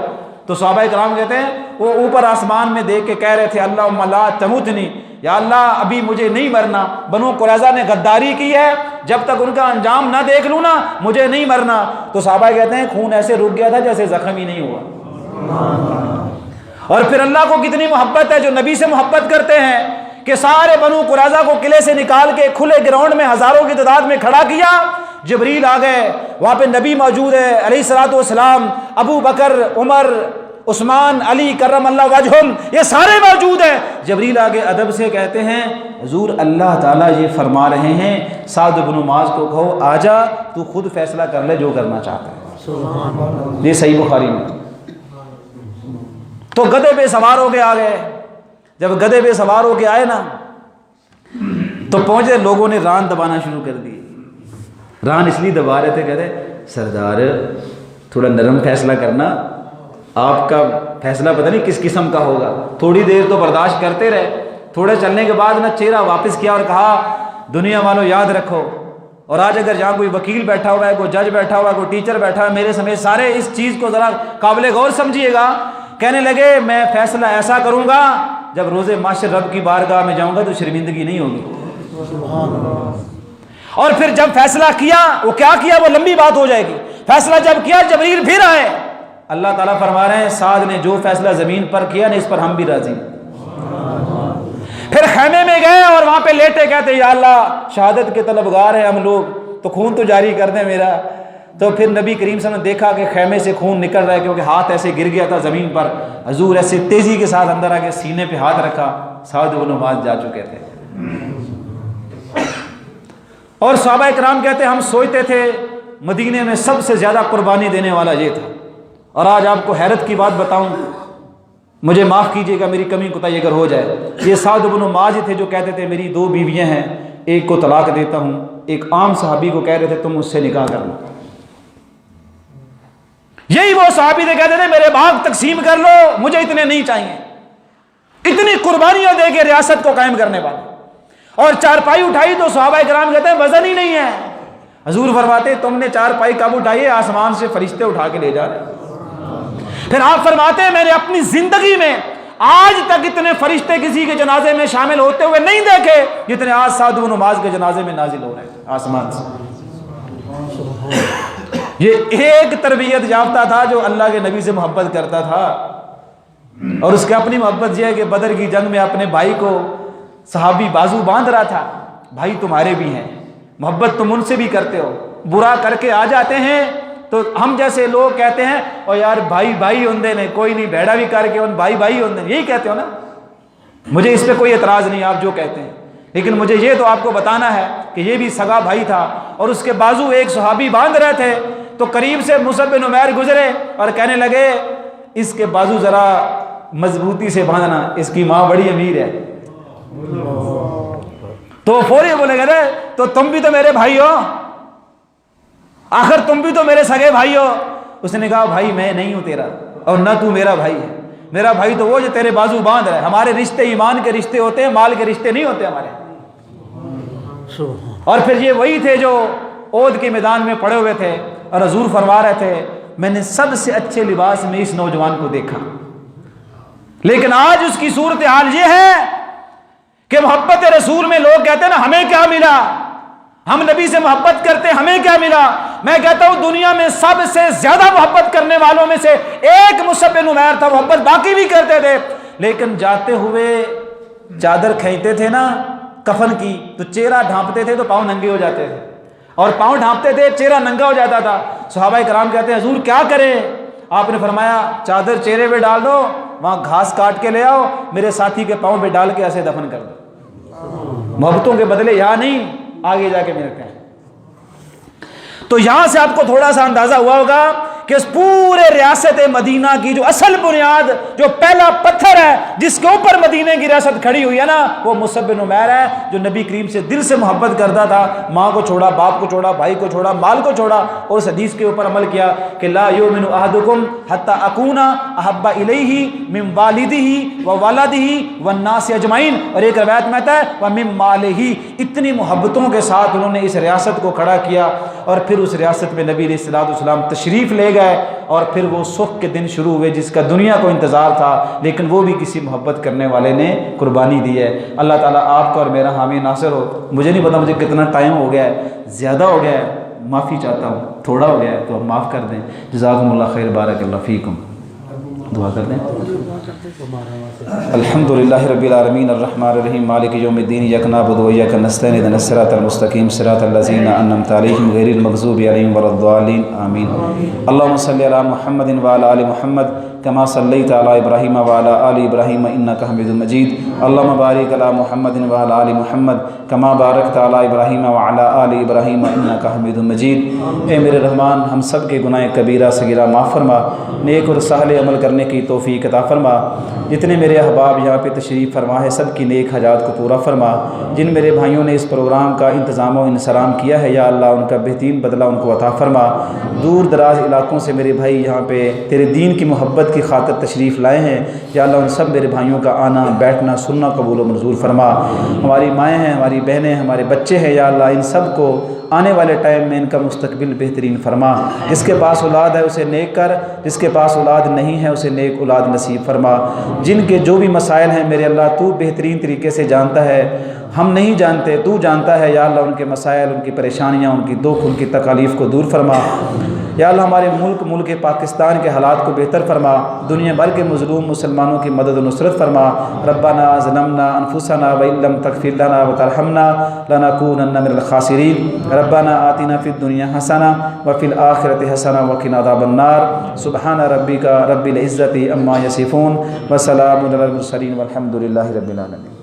تو صحابہ کرام کہتے ہیں وہ اوپر آسمان میں دیکھ کے کہہ رہے تھے اللہم لا تموتنی، یا اللہ ابھی مجھے نہیں مرنا، بنو قریظہ نے غداری کی ہے، جب تک ان کا انجام نہ دیکھ لوں نا مجھے نہیں مرنا۔ تو صحابہ کہتے ہیں خون ایسے رک گیا تھا جیسے زخم ہی نہیں ہوا۔ اور پھر اللہ کو کتنی محبت ہے جو نبی سے محبت کرتے ہیں کہ سارے بنو قریظہ کو قلعے سے نکال کے کھلے گراؤنڈ میں ہزاروں کی تعداد میں کھڑا کیا، جبریل آ گئے، وہاں پہ نبی موجود ہے علیہ الصلوۃ والسلام، ابو بکر، عمر، عثمان، علی کرم اللہ وجہم، یہ سارے موجود ہیں۔ جبریل آگے ادب سے کہتے ہیں حضور اللہ تعالیٰ یہ فرما رہے ہیں سعد بن معاذ کو کہو آ جا، تو خود فیصلہ کر لے جو کرنا چاہتا ہے۔ یہ صحیح بخاری میں۔ تو گدھے پہ سوار ہو کے آ گئے، جب گدھے پہ سوار ہو کے آئے نا تو پہنچے، لوگوں نے ران دبانا شروع کر دی۔ ران اس لیے دبا رہے تھے، کہتے سردار تھوڑا نرم فیصلہ کرنا، آپ کا فیصلہ پتہ نہیں کس قسم کا ہوگا۔ تھوڑی دیر تو برداشت کرتے رہے، تھوڑے چلنے کے بعد نا چہرہ واپس کیا اور کہا دنیا والوں یاد رکھو، اور آج اگر جہاں کوئی وکیل بیٹھا ہوا ہے، کوئی جج بیٹھا ہوا ہے، کوئی ٹیچر بیٹھا ہے، میرے سمیت سارے اس چیز کو ذرا قابل غور سمجھیے گا۔ کہنے لگے میں فیصلہ ایسا کروں گا جب روز محشر رب کی بارگاہ میں جاؤں گا تو شرمندگی نہیں ہوگی۔ اور پھر جب فیصلہ کیا، وہ کیا کیا وہ لمبی بات ہو جائے گی۔ فیصلہ جب کیا جبریل پھر آئے، اللہ تعالیٰ فرما رہے ہیں سعد نے جو فیصلہ زمین پر کیا نا اس پر ہم بھی راضی۔ پھر خیمے میں گئے اور وہاں پہ لیٹے، کہتے یا اللہ شہادت کے طلبگار ہیں ہم لوگ، تو خون تو جاری کر دیں میرا۔ تو پھر نبی کریم صلی اللہ علیہ وسلم نے دیکھا کہ خیمے سے خون نکل رہا ہے، کیونکہ ہاتھ ایسے گر گیا تھا زمین پر۔ حضور ایسے تیزی کے ساتھ اندر آ کے سینے پہ ہاتھ رکھا، سعد بن معاذ جا چکے تھے۔ اور صحابہ کرام کہتے ہم سوچتے تھے مدینے میں سب سے زیادہ قربانی دینے والا یہ تھا۔ اور آج آپ کو حیرت کی بات بتاؤں، مجھے معاف کیجیے گا میری کمی کوتاہی اگر ہو جائے، یہ سعد بن معاذ تھے جو کہتے تھے میری 2 بیویاں ہیں، ایک کو طلاق دیتا ہوں، ایک عام صحابی کو کہہ رہے تھے تم اس سے نکاح کرنا۔ یہی وہ صحابی تھے کہتے تھے میرے باغ تقسیم کر لو، مجھے اتنے نہیں چاہیے، اتنی قربانیاں دے کے ریاست کو قائم کرنے والے۔ اور چارپائی اٹھائی تو صحابہ کرام کہتے ہیں وزن ہی نہیں ہے۔ حضور فرماتے تم نے چارپائی کب اٹھائی ہے؟ آسمان سے فرشتے اٹھا کے لے جا رہے ہیں۔ پھر آپ فرماتے ہیں میں نے اپنی زندگی میں آج تک اتنے فرشتے کسی کے جنازے میں شامل ہوتے ہوئے نہیں دیکھے جتنے آج سعد بن معاذ کے جنازے میں نازل ہو رہے ہیں آسمان سے۔ یہ ایک تربیت یافتہ تھا جو اللہ کے نبی سے محبت کرتا تھا، اور اس کی اپنی محبت یہ ہے کہ بدر کی جنگ میں اپنے بھائی کو صحابی بازو باندھ رہا تھا، بھائی تمہارے بھی ہیں، محبت تم ان سے بھی کرتے ہو، برا کر کے آ جاتے ہیں تو ہم جیسے لوگ کہتے ہیں اور یار بھائی بھائی ہوندے نے، کوئی نہیں بیڑا بھی کر کے ان بھائی بھائی ہوندے، یہی کہتے ہو نا۔ مجھے اس پہ کوئی اعتراض نہیں آپ جو کہتے ہیں، لیکن مجھے یہ تو آپ کو بتانا ہے کہ یہ بھی سگا بھائی تھا اور اس کے بازو ایک صحابی باندھ رہے تھے، تو قریب سے مصعب بن عمیر گزرے اور کہنے لگے اس کے بازو ذرا مضبوطی سے باندھنا، اس کی ماں بڑی امیر ہے۔ تو فوری بولے گئے تو تم بھی تو میرے بھائی ہو، آخر تم بھی تو میرے سگے بھائی ہو۔ اس نے کہا بھائی میں نہیں ہوں تیرا اور نہ تو میرا بھائی ہے، میرا بھائی تو وہ جو تیرے بازو باندھ رہا ہے، ہمارے رشتے ایمان کے رشتے ہوتے ہیں، مال کے رشتے نہیں ہوتے ہمارے۔ اور پھر یہ وہی تھے جو عہد کے میدان میں پڑے ہوئے تھے اور حضور فرما رہے تھے میں نے سب سے اچھے لباس میں اس نوجوان کو دیکھا، لیکن آج اس کی صورتحال یہ ہے کہ محبت رسول میں لوگ کہتے ہیں نا ہمیں کیا ملا، ہم نبی سے محبت کرتے ہمیں کیا ملا۔ میں کہتا ہوں دنیا میں سب سے زیادہ محبت کرنے والوں میں سے ایک مصعب بن عمیر تھا، محبت باقی بھی کرتے تھے، لیکن جاتے ہوئے چادر کھینچتے تھے نا کفن کی تو چہرہ ڈھانپتے تھے تو پاؤں ننگے ہو جاتے تھے، اور پاؤں ڈھانپتے تھے چہرہ ننگا ہو جاتا تھا۔ صحابہ کرام کہتے ہیں حضور کیا کریں؟ آپ نے فرمایا چادر چہرے پہ ڈال دو، وہاں گھاس کاٹ کے لے آؤ، میرے ساتھی کے پاؤں پہ ڈال کے ایسے دفن کر دو، محبتوں کے بدلے یہاں نہیں آگے جا کے ملتے ہیں۔ تو یہاں سے آپ کو تھوڑا سا اندازہ ہوا ہوگا کہ اس پورے ریاست مدینہ کی جو اصل بنیاد، جو پہلا پتھر ہے جس کے اوپر مدینہ کی ریاست کھڑی ہوئی ہے نا، وہ مصعب بن عمیر ہے جو نبی کریم سے دل سے محبت کرتا تھا، ماں کو چھوڑا، باپ کو چھوڑا، بھائی کو چھوڑا، مال کو چھوڑا، اور اس حدیث کے اوپر عمل کیا کہ لا یؤمن احدکم حتی اکون احب الیہ من والدہ وولدہ والناس اجمعین، اور ایک روایت میں آتا ہے ومن مالہ۔ اتنی محبتوں کے ساتھ انہوں نے اس ریاست کو کھڑا کیا، اور پھر اس ریاست میں نبی علیہ السلام تشریف لے گئے، اور پھر وہ سکھ کے دن شروع ہوئے جس کا دنیا کو انتظار تھا، لیکن وہ بھی کسی محبت کرنے والے نے قربانی دی ہے۔ اللہ تعالیٰ آپ کا اور میرا حامی ناصر ہو۔ مجھے نہیں پتا مجھے کتنا ٹائم ہو گیا ہے، زیادہ ہو گیا ہے، معافی چاہتا ہوں، تھوڑا ہو گیا ہے تو آپ معاف کر دیں۔ جزاکم اللہ خیر، بارک اللہ فیکم۔ دعا کر دیں۔ الحمدللہ رب العالمین الرحمن الرحیم مالک یوم الدین، ایاک نعبد و ایاک نستعین، اہدنا الصراط المستقیم صراط الذین انعمت علیہم غیر المغضوب علیہم ولا الضالین آمین۔ اللہم صلی علی محمد وعلی آل محمد کما صلیت علی ابراہیم وعلی آل ابراہیم انک حمید مجید۔ اللہم بارک علی محمد وعلی آل محمد کما بارکت علی ابراہیم وعلی آل ابراہیم انک حمید مجید۔ اے میرے رحمان، ہم سب کے گناہ کبیرہ صغیرہ معاف فرما، نیک اور صالح عمل کرنے کی توفیق عطا فرما۔ جتنے میرے احباب یہاں پہ تشریف فرما ہے سب کی نیک حاجات کو پورا فرما۔ جن میرے بھائیوں نے اس پروگرام کا انتظام و انصرام کیا ہے یا اللہ ان کا بہترین بدلہ ان کو عطا فرما۔ دور دراز علاقوں سے میرے بھائی یہاں پہ تیرے دین کی محبت کی خاطر تشریف لائے ہیں، یا اللہ ان سب میرے بھائیوں کا آنا بیٹھنا سننا قبول و منظور فرما۔ ہماری مائیں ہیں، ہماری بہنیں، ہمارے بچے ہیں، یا اللہ ان سب کو آنے والے ٹائم میں ان کا مستقبل بہترین فرما۔ جس کے پاس اولاد ہے اسے نیک کر، جس کے پاس اولاد نہیں ہے اسے نیک اولاد نصیب فرما۔ جن کے جو بھی مسائل ہیں میرے اللہ تو بہترین طریقے سے جانتا ہے، ہم نہیں جانتے، تو جانتا ہے، یا اللہ ان کے مسائل، ان کی پریشانیاں، ان کی دکھ، ان کی تکالیف کو دور فرما۔ یا اللہ ہمارے ملک پاکستان کے حالات کو بہتر فرما، دنیا بھر کے مظلوم مسلمانوں کی مدد و نصرت فرما۔ ربنا ظلمنا انفسنا وان لم تغفر لنا وترحمنا لنکونن من الخاسرین۔ ربنا آتنا فی الدنیا حسنہ وفی الآخرۃ حسنہ وقنا عذاب النار۔ سبحان ربک رب العزۃ عما یصفون وسلام علی المرسلین والحمد للہ رب العالمین۔